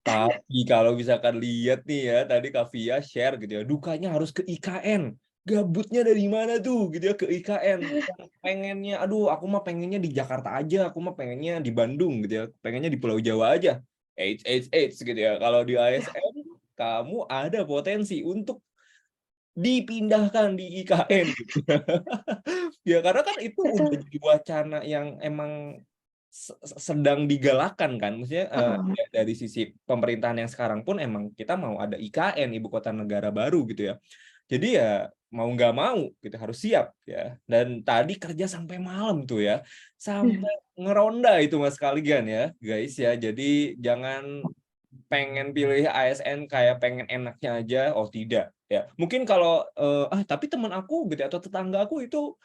Tapi kalau misalkan lihat nih ya, tadi Kak Via share gitu ya, dukanya harus ke IKN. Gabutnya dari mana tuh gitu ya ke IKN. Yang pengennya, aduh aku mah pengennya di Jakarta aja, aku mah pengennya di Bandung gitu ya, pengennya di Pulau Jawa aja. Eits gitu ya, kalau di ASN kamu ada potensi untuk dipindahkan di IKN gitu. Ya karena kan itu udah Betul. jadi wacana yang emang sedang digalakan kan, maksudnya, Heeh. dari sisi pemerintahan yang sekarang pun emang kita mau ada IKN, ibu kota negara baru gitu ya. Jadi ya mau nggak mau kita harus siap ya. Dan tadi kerja sampai malam tuh ya, sampai ngeronda itu Mas kalian ya guys ya. Jadi jangan pengen pilih ASN kayak pengen enaknya aja, oh tidak ya. Mungkin kalau, tapi teman aku gitu ya, atau tetangga aku itu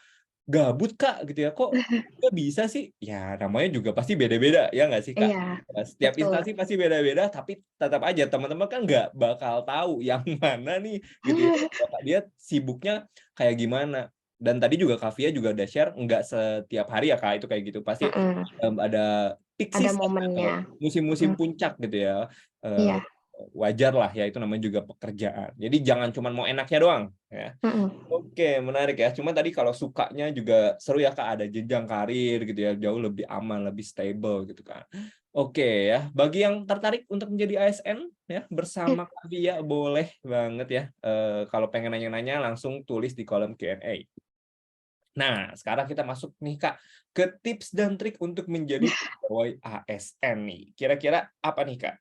gabut Kak, gitu ya, kok nggak bisa sih? Ya namanya juga pasti beda-beda, ya nggak sih Kak? Iya, Setiap betul. instansi pasti beda-beda, tapi tetap aja teman-teman kan nggak bakal tahu yang mana nih, gitu ya, Bapak dia sibuknya kayak gimana. Dan tadi juga Kak Via juga udah share, nggak setiap hari ya Kak, itu kayak gitu. Pasti, Mhm. ada peak Ada season atau momennya. musim-musim Mhm. puncak gitu ya, eee, Iya. wajar lah ya, itu namanya juga pekerjaan. Jadi jangan cuman mau enaknya doang, ya. Mhm. Oke, menarik ya. Cuma tadi kalau sukanya juga seru ya, Kak, ada jenjang karir gitu ya, jauh lebih aman, lebih stable gitu kan. Oke ya, bagi yang tertarik untuk menjadi ASN ya bersama Kak Via boleh banget ya. Kalau pengen nanya-nanya langsung tulis di kolom Q&A. Nah, sekarang kita masuk nih Kak ke tips dan trik untuk menjadi pegawai ASN nih. Kira-kira apa nih Kak?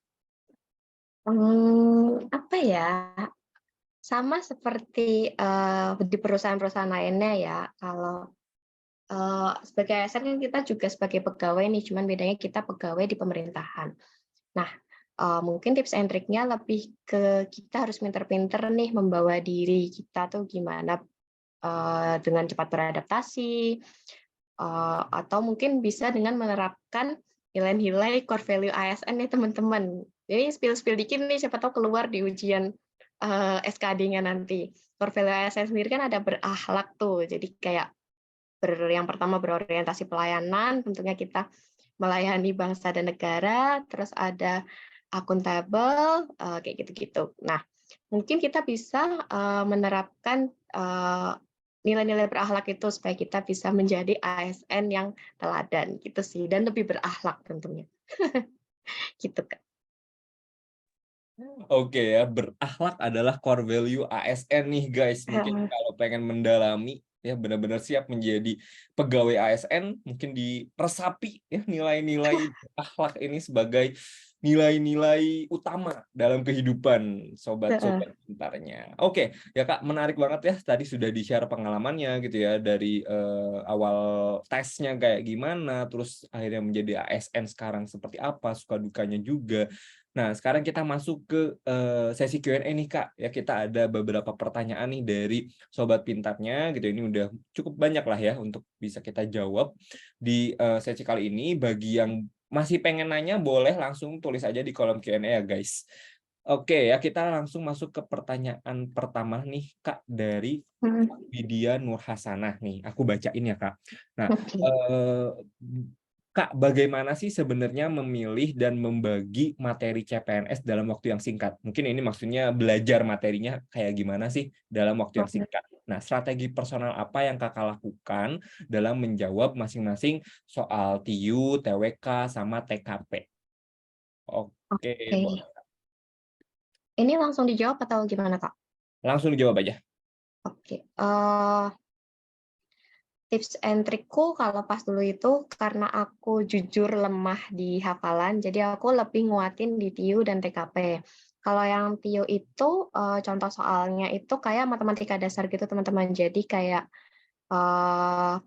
Apa ya, sama seperti, di perusahaan-perusahaan lainnya ya, kalau, sebagai ASN kan kita juga sebagai pegawai nih, cuman bedanya kita pegawai di pemerintahan. Nah, mungkin tips and triknya lebih ke kita harus pinter-pinter nih membawa diri kita tuh gimana, dengan cepat beradaptasi, atau mungkin bisa dengan menerapkan nilai-nilai core value ASN nih teman-teman. Ini spill-spill dikit nih, siapa tahu keluar di ujian, SKD-nya nanti. Core value ASN sendiri kan ada berakhlak tuh, jadi kayak yang pertama berorientasi pelayanan, tentunya kita melayani bangsa dan negara, terus ada akuntabel, kayak gitu-gitu. Nah, mungkin kita bisa, menerapkan, nilai-nilai berakhlak itu supaya kita bisa menjadi ASN yang teladan gitu sih, dan lebih berakhlak tentunya, gitu, Kak. Oke ya, berakhlak adalah core value ASN nih guys. Mungkin Heeh, kalau pengen mendalami ya benar-benar siap menjadi pegawai ASN, mungkin diresapi ya nilai-nilai berakhlak ini sebagai nilai-nilai utama dalam kehidupan heeh, sobat-sobat pintarnya. Oke, ya Kak, menarik banget ya tadi sudah di-share pengalamannya gitu ya dari awal tesnya kayak gimana, terus akhirnya menjadi ASN sekarang seperti apa, suka dukanya juga. Nah, sekarang kita masuk ke, sesi Q&A nih, Kak. Ya, kita ada beberapa pertanyaan nih dari sobat pintarnya gitu, ini udah cukup banyak lah ya untuk bisa kita jawab di, sesi kali ini. Bagi yang masih pengen nanya boleh langsung tulis aja di kolom Q&A ya, guys. Oke ya, kita langsung masuk ke pertanyaan pertama nih, Kak, dari mhm, Kak Widya Nurhasanah nih, aku bacain ya, Kak. Nah, oke, eee Kak, bagaimana sih sebenarnya memilih dan membagi materi CPNS dalam waktu yang singkat? Mungkin ini maksudnya belajar materinya kayak gimana sih dalam waktu yang mhm. singkat. Nah, strategi personal apa yang Kakak lakukan dalam menjawab masing-masing soal TIU, TWK, sama TKP? Oke, Oke. boleh. Ini langsung dijawab atau gimana, Kak? Langsung dijawab aja. Oke, tips and trikku kalau pas dulu itu karena aku jujur lemah di hafalan, jadi aku lebih nguatin di TIU dan TKP. Kalau yang TIU itu, contoh soalnya itu kayak matematika dasar gitu teman-teman. Jadi kayak, eee,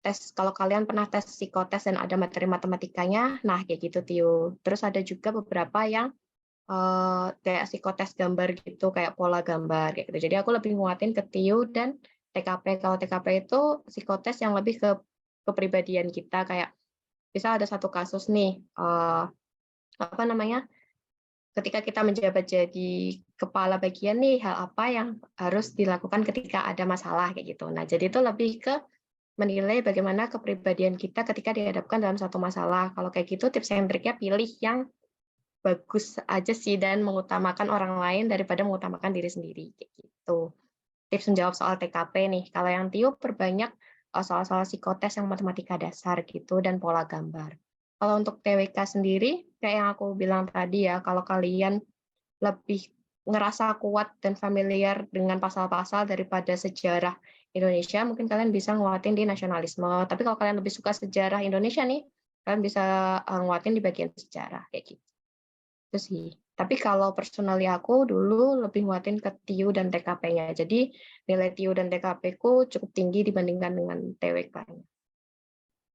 tes kalau kalian pernah tes psikotes dan ada materi matematikanya, nah kayak gitu TIU. Terus ada juga beberapa yang, kayak psikotes gambar gitu, kayak pola gambar kayak gitu. Jadi aku lebih nguatin ke TIU dan TKP. Kalau TKP itu psikotes yang lebih ke kepribadian kita, kayak misal ada satu kasus nih, apa namanya, ketika kita menjabat jadi kepala bagian nih, hal apa yang harus dilakukan ketika ada masalah kayak gitu. Nah, jadi itu lebih ke menilai bagaimana kepribadian kita ketika dihadapkan dalam satu masalah. Kalau kayak gitu tips and triknya pilih yang bagus aja sih dan mengutamakan orang lain daripada mengutamakan diri sendiri, kayak gitu. Tips menjawab soal TKP nih, kalau yang TIUP perbanyak, soal-soal psikotes yang matematika dasar gitu dan pola gambar. Kalau untuk TWK sendiri, kayak yang aku bilang tadi ya, kalau kalian lebih ngerasa kuat dan familiar dengan pasal-pasal daripada sejarah Indonesia, mungkin kalian bisa nguatin di nasionalisme. Tapi kalau kalian lebih suka sejarah Indonesia nih, kalian bisa, nguatin di bagian sejarah, kayak gitu. Itu sih. Tapi kalau personally aku dulu lebih nguatin ke TIU dan TKP-nya. Jadi nilai TIU dan TKP-ku cukup tinggi dibandingkan dengan TWK-nya,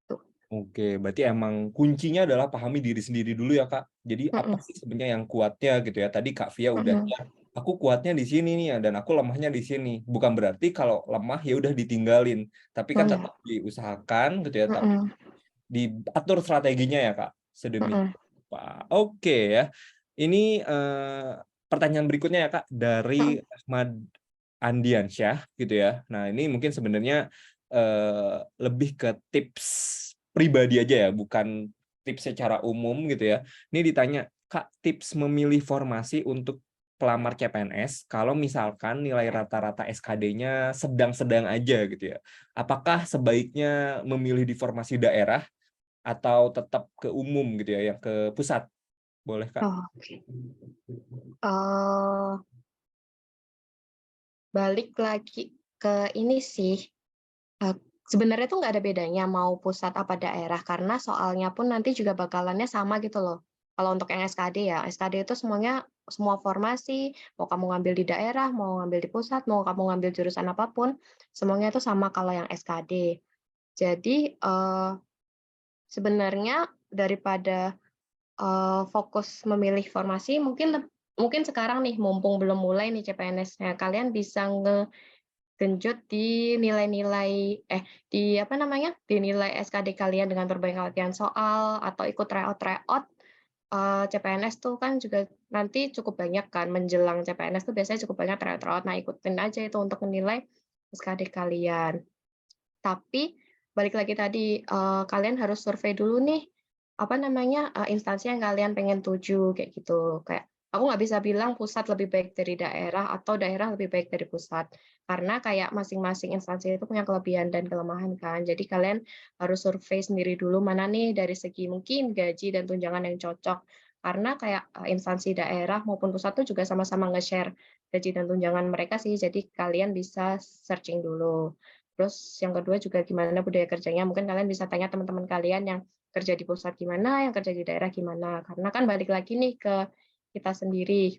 tuh. Oke, berarti emang kuncinya adalah pahami diri sendiri dulu ya, Kak. Jadi apa Mhm, sih sebenarnya yang kuatnya gitu ya. Tadi Kak Via udah, mhm. ya aku kuatnya di sini nih ya dan aku lemahnya di sini. Bukan berarti kalau lemah ya udah ditinggalin, tapi Oh kan ya, tetap diusahakan gitu ya, tapi mhm, diatur strateginya ya, Kak. Sedemikian mhm, rupa. Oke ya. Ini pertanyaan berikutnya ya, Kak, mhm. dari Ahmad Andiansyah gitu ya. Nah, ini mungkin sebenarnya lebih ke tips pribadi aja ya, bukan tips secara umum gitu ya. Ini ditanya, Kak, tips memilih formasi untuk pelamar CPNS kalau misalkan nilai rata-rata SKD-nya sedang-sedang aja gitu ya. Apakah sebaiknya memilih di formasi daerah atau tetap ke umum gitu ya, yang ke pusat? Boleh, Kak? Oh, oke. Eee, Balik lagi ke ini sih, eee, sebenarnya tuh nggak ada bedanya mau pusat apa daerah, karena soalnya pun nanti juga bakalannya sama gitu loh. Kalau untuk yang SKD ya, SKD itu semuanya semua formasi, mau kamu ngambil di daerah, mau ngambil di pusat, mau kamu ngambil jurusan apapun, semuanya itu sama kalau yang SKD. Jadi, sebenarnya daripada fokus memilih formasi mungkin sekarang nih mumpung belum mulai nih CPNS-nya, kalian bisa ngegenjot di nilai-nilai di apa namanya, di nilai SKD kalian dengan berbanyak latihan soal atau ikut tryout-tryout, CPNS tuh kan juga nanti cukup banyak kan menjelang CPNS tuh biasanya cukup banyak tryout-tryout. Nah, ikutin aja itu untuk menilai SKD kalian. Tapi balik lagi tadi, kalian harus survei dulu nih, apa namanya, instansi yang kalian pengen tuju, kayak gitu. Kayak aku nggak bisa bilang pusat lebih baik dari daerah atau daerah lebih baik dari pusat, karena kayak masing-masing instansi itu punya kelebihan dan kelemahan kan. Jadi kalian harus survei sendiri dulu mana nih dari segi mungkin gaji dan tunjangan yang cocok. Karena kayak, instansi daerah maupun pusat tuh juga sama-sama nge-share gaji dan tunjangan mereka sih, jadi kalian bisa searching dulu. Terus yang kedua juga gimana budaya kerjanya, mungkin kalian bisa tanya teman-teman kalian yang kerja di pusat gimana, yang kerja di daerah gimana. Karena kan balik lagi nih ke kita sendiri.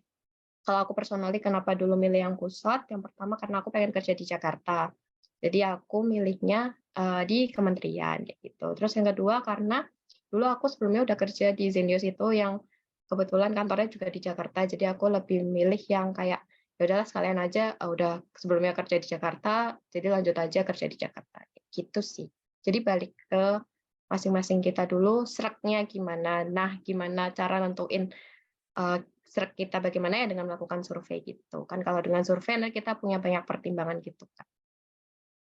Kalau aku personally kenapa dulu milih yang pusat, yang pertama karena aku pengen kerja di Jakarta. Jadi aku milihnya, di kementerian kayak gitu. Terus yang kedua karena dulu aku sebelumnya udah kerja di Zenius itu yang kebetulan kantornya juga di Jakarta, jadi aku lebih milih yang kayak, ya udahlah sekalian aja, udah sebelumnya kerja di Jakarta, jadi lanjut aja kerja di Jakarta, kayak gitu sih. Jadi balik ke masing-masing kita dulu, sreknya gimana. Nah, gimana cara nentuin, sreg kita bagaimana ya dengan melakukan survei gitu. Kan kalau dengan survei nanti kita punya banyak pertimbangan gitu, Kak.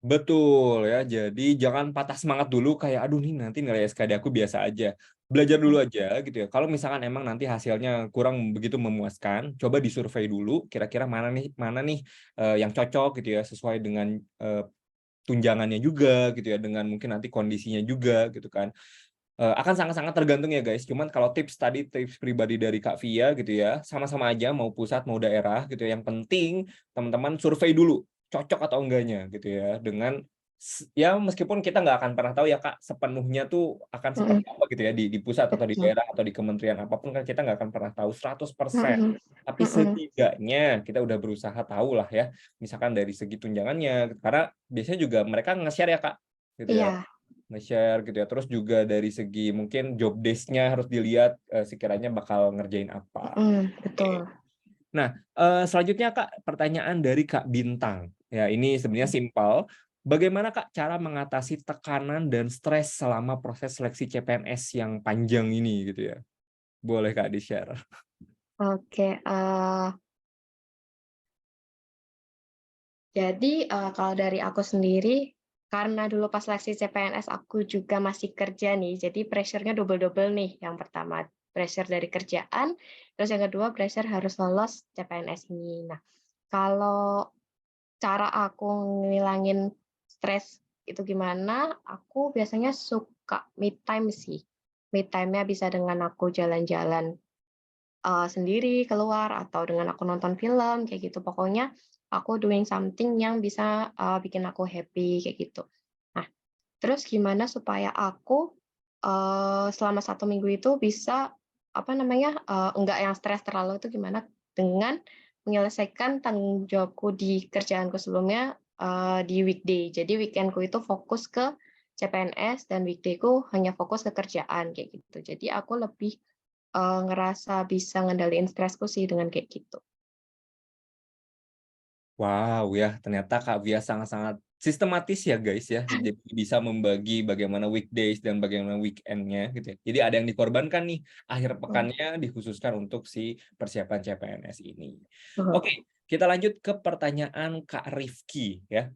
Betul ya, jadi jangan patah semangat dulu kayak, "Aduh nih nanti nilai SKD aku biasa aja." Belajar Mhm, dulu aja gitu ya. Kalau misalkan emang nanti hasilnya kurang begitu memuaskan, coba disurvei dulu kira-kira mana nih, yang cocok gitu ya, sesuai dengan, tunjangannya juga gitu ya, dengan mungkin nanti kondisinya juga gitu kan. Akan sangat-sangat tergantung ya guys, cuman kalau tips tadi, tips pribadi dari Kak Via gitu ya, sama-sama aja mau pusat mau daerah gitu ya, yang penting teman-teman survei dulu, cocok atau enggaknya gitu ya, dengan ya meskipun kita nggak akan pernah tahu ya Kak, sepenuhnya tuh akan seperti mhm, apa gitu ya, di pusat atau di betul. daerah atau di kementerian apapun kan kita nggak akan pernah tahu 100%. Mhm, Tapi mhm, setidaknya kita udah berusaha tahu lah ya, misalkan dari segi tunjangannya, karena biasanya juga mereka nge-share ya Kak, gitu ya. iya, Nge-share gitu ya, terus juga dari segi mungkin job desk-nya harus dilihat, sekiranya bakal ngerjain apa. mhm, betul. Oke. Nah, selanjutnya Kak, pertanyaan dari Kak Bintang. Ya, ini sebenarnya simpel. Bagaimana Kak cara mengatasi tekanan dan stres selama proses seleksi CPNS yang panjang ini gitu ya? Boleh Kak di-share. Oke, jadi, kalau dari aku sendiri, karena dulu pas seleksi CPNS aku juga masih kerja nih, jadi pressure-nya double-double nih. Yang pertama, pressure dari kerjaan, terus yang kedua pressure harus lolos CPNS ini. Nah, kalau cara aku ngilangin stres itu gimana, aku biasanya suka me time sih. Me time-nya bisa dengan aku jalan-jalan sendiri keluar atau dengan aku nonton film kayak gitu. Pokoknya aku doing something yang bisa, bikin aku happy kayak gitu. Nah, terus gimana supaya aku, selama 1 minggu itu bisa, apa namanya, enggak yang stres terlalu itu gimana, dengan menyelesaikan tanggung jawabku di kerjaanku sebelumnya, di weekday. Jadi weekend-ku itu fokus ke CPNS dan weekday-ku hanya fokus ke kerjaan kayak gitu. Jadi aku lebih ngerasa bisa ngendaliin stresku sih dengan kayak gitu. Wow, ya ternyata Kak Via sangat-sangat sistematis ya guys ya. Jadi bisa membagi bagaimana weekdays dan bagaimana weekend-nya gitu ya. Jadi ada yang dikorbankan nih, akhir Mhm, pekannya dikhususkan untuk si persiapan CPNS ini. betul. Oke, kita lanjut ke pertanyaan Kak Rifki ya.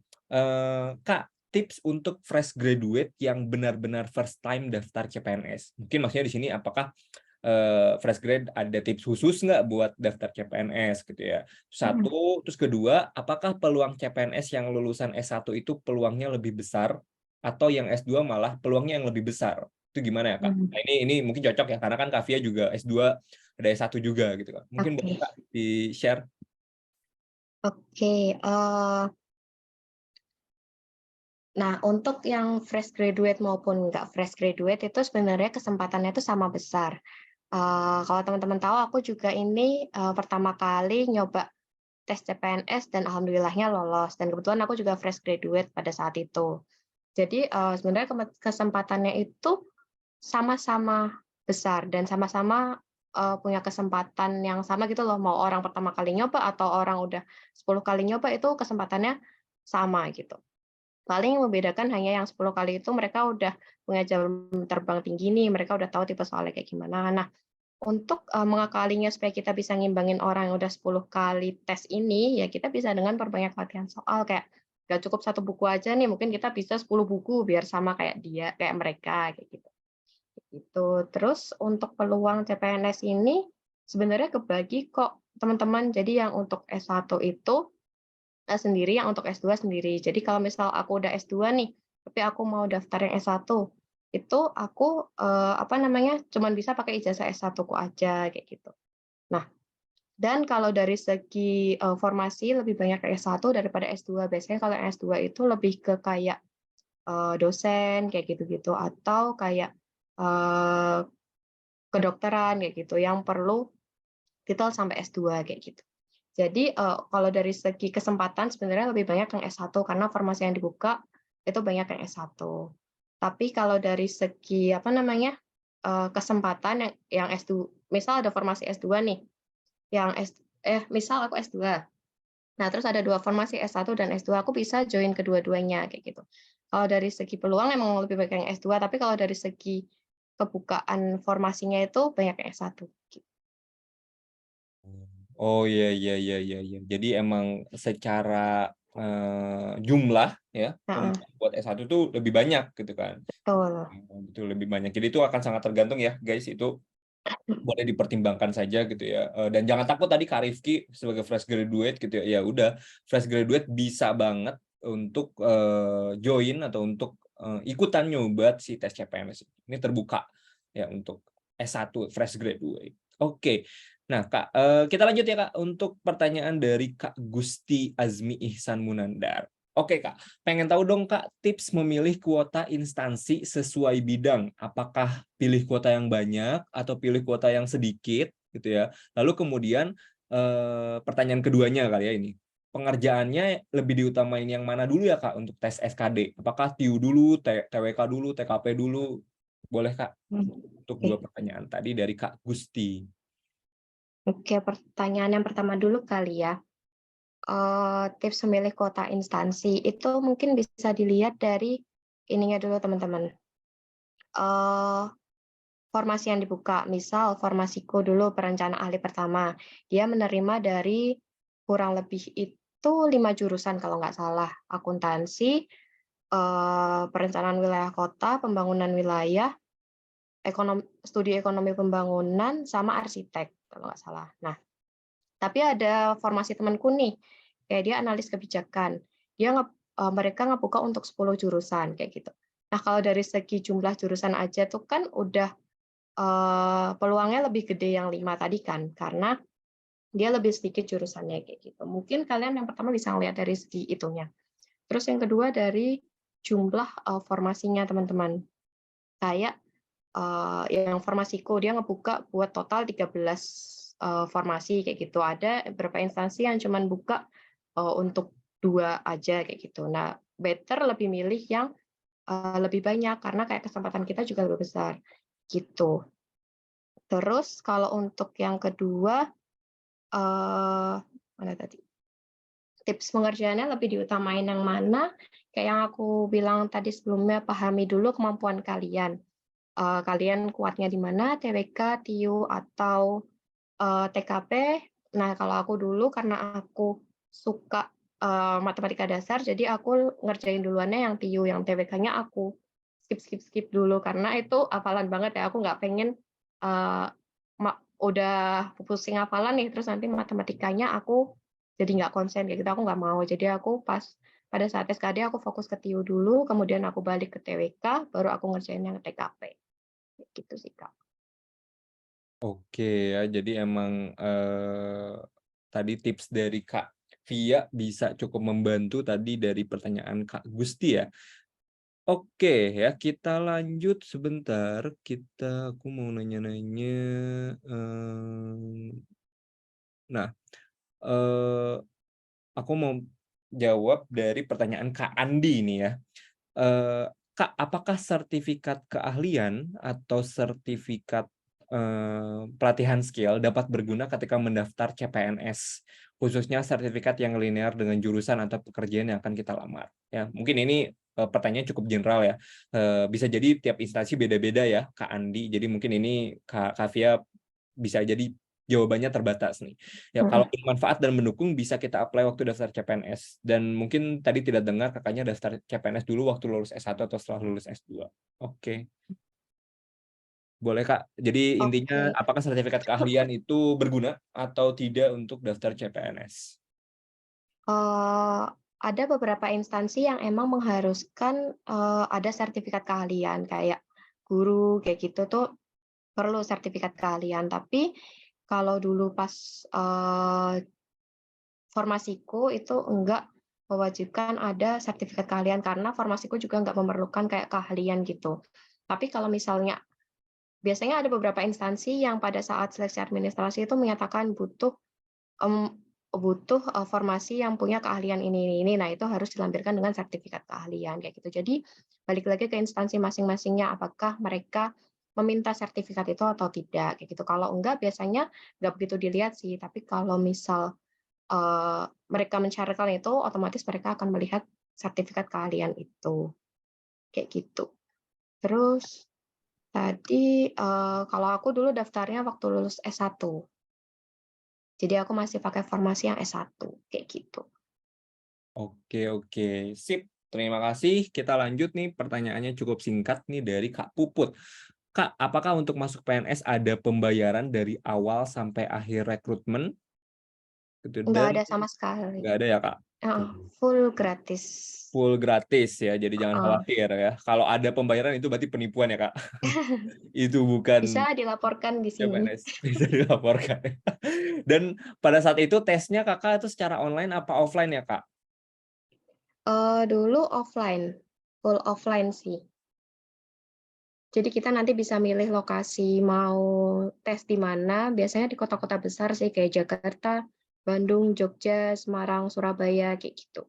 Kak, tips untuk fresh graduate yang benar-benar first time daftar CPNS. Mungkin maksudnya di sini apakah fresh grade ada tips khusus nggak buat daftar CPNS gitu ya? Mhm. Satu, terus kedua, apakah peluang CPNS yang lulusan S1 itu peluangnya lebih besar atau yang S2 malah peluangnya yang lebih besar? Itu gimana ya, Kak? Hmm, Nah, ini mungkin cocok ya, karena kan Kak Via juga S2, ada S1 juga gitu, Kak. Mungkin boleh oke. Kak di-share? Oke, nah untuk yang fresh graduate maupun nggak fresh graduate itu sebenarnya kesempatannya itu sama besar. Kalau teman-teman tahu aku juga ini, pertama kali nyoba tes CPNS dan alhamdulillahnya lolos dan kebetulan aku juga fresh graduate pada saat itu. Jadi, sebenarnya kesempatannya itu sama-sama besar dan sama-sama, punya kesempatan yang sama gitu loh, mau orang pertama kali nyoba atau orang udah 10 kali nyoba itu kesempatannya sama gitu. Paling membedakan hanya yang 10 kali itu mereka udah punya jam terbang tinggi nih, mereka udah tahu tipe soalnya kayak gimana. Nah, untuk, mengakalinya supaya kita bisa ngimbangin orang yang udah 10 kali tes ini, ya kita bisa dengan perbanyak latihan soal, kayak nggak cukup satu buku aja nih, mungkin kita bisa 10 buku biar sama kayak dia, kayak mereka, kayak gitu. Gitu. Terus untuk peluang CPNS ini sebenarnya kebagi kok, teman-teman. Jadi yang untuk S1 itu, sendiri, yang untuk S2 sendiri. Jadi kalau misal aku udah S2 nih, tapi aku mau daftar yang S1, itu aku, apa namanya, cuman bisa pakai ijazah S1-ku aja, kayak gitu. Nah, dan kalau dari segi, formasi lebih banyak ke S1 daripada S2. Biasanya kalau S2 itu lebih ke kayak, dosen, kayak gitu-gitu, atau kayak, eee, kedokteran, kayak gitu, yang perlu titel sampai S2, kayak gitu. Jadi, kalau dari segi kesempatan sebenarnya lebih banyak yang S1 karena formasi yang dibuka itu banyak yang S1. Tapi kalau dari segi, apa namanya, kesempatan yang S2 misal ada formasi S2 nih, yang misal aku S2, nah terus ada 2 formasi S1 dan S2, aku bisa join kedua-duanya, kayak gitu. Kalau dari segi peluang emang lebih banyak yang S2, tapi kalau dari segi kebukaan formasinya itu banyak yang S1, gitu. Oh, iya iya iya iya iya. Jadi emang secara, jumlah ya, Heeh, peminat buat S1 itu lebih banyak gitu kan. betul. Betul, lebih banyak. Jadi itu akan sangat tergantung ya, guys, itu boleh dipertimbangkan saja gitu ya. Dan jangan takut tadi Kak Rifki sebagai fresh graduate gitu ya. Ya udah, fresh graduate bisa banget untuk join atau untuk ikutan nyoba si tes CPNS. Ini terbuka ya untuk S1 fresh graduate. Oke. Nah, Kak, kita lanjut ya Kak untuk pertanyaan dari Kak Gusti Azmi Ihsan Munandar. Oke Kak, pengen tahu dong Kak tips memilih kuota instansi sesuai bidang. Apakah pilih kuota yang banyak atau pilih kuota yang sedikit gitu ya. Lalu kemudian pertanyaan keduanya kali ya ini. Pengerjaannya lebih diutamain yang mana dulu ya Kak untuk tes SKD? Apakah TIU dulu, TWK dulu, TKP dulu? Boleh Kak untuk Oke. dua pertanyaan tadi dari Kak Gusti. Oke, pertanyaan yang pertama dulu kali ya. Tips memilih kota instansi itu mungkin bisa dilihat dari ininya dulu teman-teman, eee, formasi yang dibuka. Misal formasiku dulu perencana ahli pertama, dia menerima dari kurang lebih itu 5 jurusan kalau nggak salah, akuntansi, perencanaan wilayah kota, pembangunan wilayah, studi ekonomi pembangunan, sama arsitek kalau nggak salah. Nah, tapi ada formasi temanku nih, kayak dia analis kebijakan. Mereka ngebuka untuk 10 jurusan kayak gitu. Nah, kalau dari segi jumlah jurusan aja tuh kan udah, peluangnya lebih gede yang 5 tadi kan, karena dia lebih sedikit jurusannya kayak gitu. Mungkin kalian yang pertama bisa ngelihat dari segi itunya. Terus yang kedua dari jumlah, formasinya teman-teman. Kayak, yang formasiku dia ngebuka buat total 13, formasi kayak gitu. Ada beberapa instansi yang cuman buka, untuk 2 aja kayak gitu. Nah, better lebih milih yang, lebih banyak karena kayak kesempatan kita juga lebih besar, gitu. Terus kalau untuk yang kedua, mana tadi? Tips pengerjaannya lebih diutamain yang mana? Kayak yang aku bilang tadi sebelumnya, pahami dulu kemampuan kalian. Kalian kuatnya di mana, TWK, TIU, atau, TKP. Nah, kalau aku dulu karena aku suka, matematika dasar, jadi aku ngerjain duluannya yang TIU, yang TWK-nya aku skip dulu, karena itu hafalan banget ya, aku nggak pengen, eee, udah pusing hafalan nih, terus nanti matematikanya aku jadi nggak konsen, kayak gitu, aku nggak mau. Jadi aku pas pada saat SKD aku fokus ke TIU dulu, kemudian aku balik ke TWK, baru aku ngerjain yang TKP. gitu sih, Kak. Oke ya, jadi emang, tadi tips dari Kak Via bisa cukup membantu tadi dari pertanyaan Kak Gusti ya. Oke ya, kita lanjut sebentar, aku mau nanya-nanya, nah, eee, aku mau jawab dari pertanyaan Kak Andi nih ya. Eee, Kak, apakah sertifikat keahlian atau sertifikat, pelatihan skill dapat berguna ketika mendaftar CPNS? Khususnya sertifikat yang linear dengan jurusan atau pekerjaan yang akan kita lamar, ya. Mungkin ini, pertanyaan cukup general ya, bisa jadi tiap instansi beda-beda ya, Kak Andi. Jadi mungkin ini Kak Via bisa jadi jawabannya terbatas nih. Ya kalau Mhm. bermanfaat dan mendukung bisa kita apply waktu daftar CPNS, dan mungkin tadi tidak dengar Kakaknya daftar CPNS dulu waktu lulus S1 atau setelah lulus S2. Oke, boleh Kak. Jadi intinya Oke. apakah sertifikat keahlian itu berguna atau tidak untuk daftar CPNS? Eee, ada beberapa instansi yang emang mengharuskan, ada sertifikat keahlian, kayak guru, kayak gitu tuh perlu sertifikat keahlian. Tapi kalau dulu pas, formasiku itu enggak mewajibkan ada sertifikat keahlian, karena formasiku juga enggak memerlukan kayak keahlian gitu. Tapi kalau misalnya biasanya ada beberapa instansi yang pada saat seleksi administrasi itu menyatakan butuh, formasi yang punya keahlian ini. Nah, itu harus dilampirkan dengan sertifikat keahlian, kayak gitu. Jadi, balik lagi ke instansi masing-masingnya, apakah mereka meminta sertifikat itu atau tidak, kayak gitu. Kalau enggak, biasanya nggak begitu dilihat sih, tapi kalau misal, mereka mensyaratkan itu, otomatis mereka akan melihat sertifikat keahlian itu, kayak gitu. Terus tadi, kalau aku dulu daftarnya waktu lulus S1. Jadi aku masih pakai formasi yang S1, kayak gitu. Oke oke, sip. Terima kasih. Kita lanjut nih, pertanyaannya cukup singkat nih dari Kak Puput. Kak, apakah untuk masuk PNS ada pembayaran dari awal sampai akhir rekrutmen? Gitu, Nggak dan ada sama sekali. nggak ada ya, Kak? Oke. Heeh, full gratis. Full gratis ya, jadi jangan Heeh. khawatir ya. Kalau ada pembayaran itu berarti penipuan ya, Kak. Itu bukan Bisa dilaporkan di sini. CPNS, bisa dilaporkan. Dan pada saat itu tesnya Kakak itu secara online apa offline ya, Kak? Dulu offline, full offline sih. Jadi kita nanti bisa milih lokasi mau tes di mana, biasanya di kota-kota besar sih kayak Jakarta, Bandung, Jogja, Semarang, Surabaya, kayak gitu.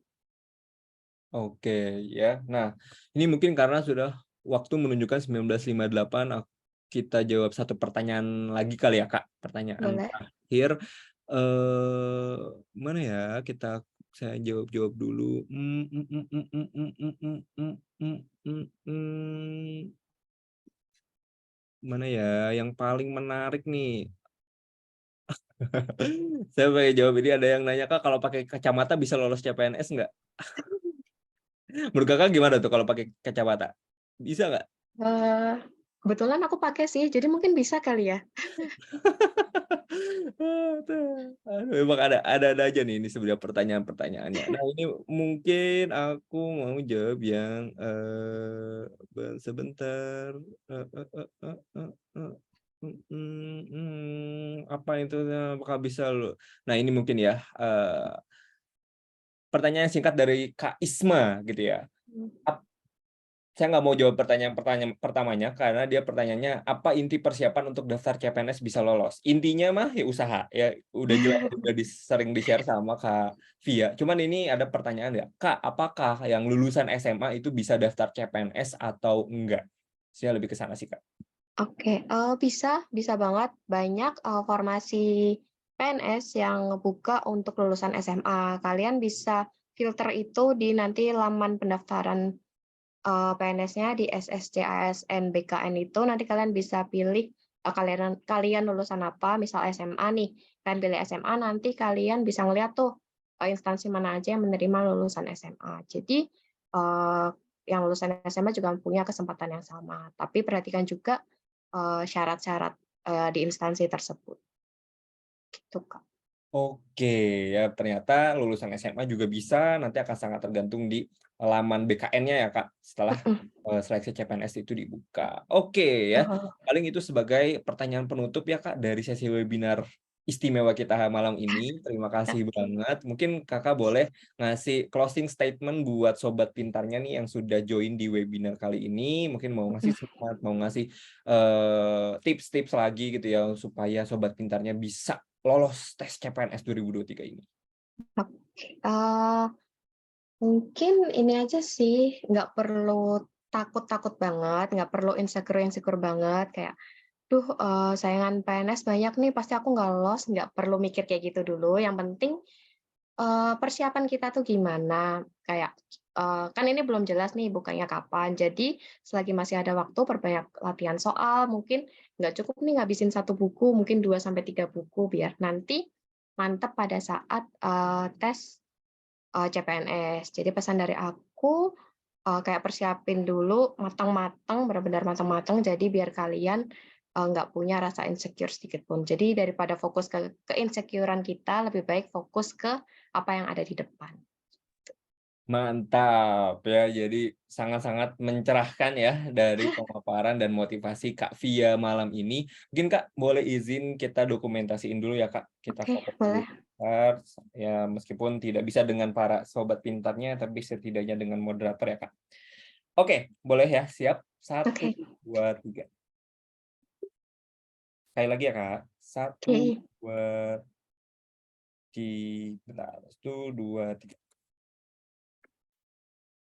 Oke, ya. Nah, ini mungkin karena sudah waktu menunjukkan 19.58, kita jawab satu pertanyaan lagi kali ya, Kak. Pertanyaan Boleh? terakhir, eee, mana ya, saya jawab-jawab dulu, mana ya yang paling menarik nih? Saya pengen jawab ini, ada yang nanya, "Kak, kalau pakai kacamata bisa lolos CPNS nggak?" Menurut Kakak gimana tuh kalau pakai kacamata? Bisa nggak? Eee, kebetulan aku pakai sih, jadi mungkin bisa kali ya? Aduh, emang ada aja nih ini sebenarnya pertanyaan-pertanyaannya. Nah, ini mungkin aku mau jawab yang, sebentar, apa itu, apakah bisa nah ini mungkin ya, pertanyaan singkat dari Kak Isma gitu ya. Mmm. Saya nggak mau jawab pertanyaan pertamanya, karena dia pertanyaannya, "Apa inti persiapan untuk daftar CPNS bisa lolos?" Intinya mah ya usaha, ya udah jelas udah sering di-share sama Kak Via. Cuman ini ada pertanyaan ya, "Kak, apakah yang lulusan SMA itu bisa daftar CPNS atau enggak?" Saya lebih ke sana sih, Kak. Oke, bisa banget. Banyak, formasi PNS yang ngebuka untuk lulusan SMA. Kalian bisa filter itu di nanti laman pendaftaran, PNS-nya di SSC, ASN, BKN itu nanti kalian bisa pilih, kalian kalian lulusan apa, misal SMA nih, kalian pilih SMA, nanti kalian bisa ngeliat tuh, instansi mana aja yang menerima lulusan SMA. Jadi, eee, yang lulusan SMA juga punya kesempatan yang sama, tapi perhatikan juga syarat-syarat, di instansi tersebut, gitu, Kak. Oke, ya ternyata lulusan SMA juga bisa, nanti akan sangat tergantung di laman BKN-nya ya, Kak, setelah, Mhm, seleksi CPNS itu dibuka. Oke ya, betul. paling itu sebagai pertanyaan penutup ya, Kak, dari sesi webinar istimewa kita malam ini. Terima kasih Oke. banget. Mungkin Kakak boleh ngasih closing statement buat sobat pintarnya nih yang sudah join di webinar kali ini, mungkin mau ngasih Mhm, semangat, mau ngasih, tips-tips lagi gitu ya, supaya sobat pintarnya bisa lolos tes CPNS 2023 ini. oke. Mungkin ini aja sih, nggak perlu takut-takut banget, nggak perlu insecure-insecure banget, kayak, "Duh, saingan PNS banyak nih, pasti aku nggak lolos." Nggak perlu mikir kayak gitu dulu, yang penting, persiapan kita tuh gimana, kayak, kan ini belum jelas nih bukanya kapan, jadi selagi masih ada waktu perbanyak latihan soal, mungkin nggak cukup nih ngabisin 1 buku, mungkin 2 sampai 3 buku, biar nanti mantap pada saat, tes CPNS. Jadi pesan dari aku, kayak persiapin dulu matang-matang, benar-benar matang-matang, jadi biar kalian, nggak punya rasa insecure sedikit pun. Jadi daripada fokus ke insecure-an kita, lebih baik fokus ke apa yang ada di depan. Mantap ya, jadi sangat-sangat mencerahkan ya dari pemaparan dan motivasi Kak Via malam ini. Mungkin Kak boleh izin kita dokumentasiin dulu ya Kak, kita Oke, foto dulu boleh. sebentar, ya meskipun tidak bisa dengan para sobat pintarnya, tapi setidaknya dengan moderator ya Kak. Oke, boleh ya, siap? Satu, Oke, 2, 3. Sekali lagi ya Kak, satu, oke. 2, bentar, 1, 2, 3.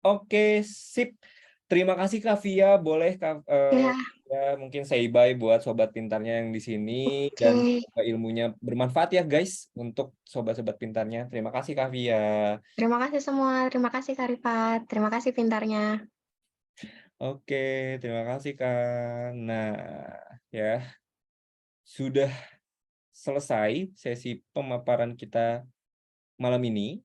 Oke, sip. Terima kasih Kak Via, boleh Kak, Ya, ya mungkin say bye buat sobat pintarnya yang di sini oke. dan semoga ilmunya bermanfaat ya guys untuk sobat-sobat pintarnya. Terima kasih Kak Via. Terima kasih semua, terima kasih Kak Rifat, terima kasih pintarnya. Oke, terima kasih Kak. Nah, ya sudah selesai sesi pemaparan kita malam ini.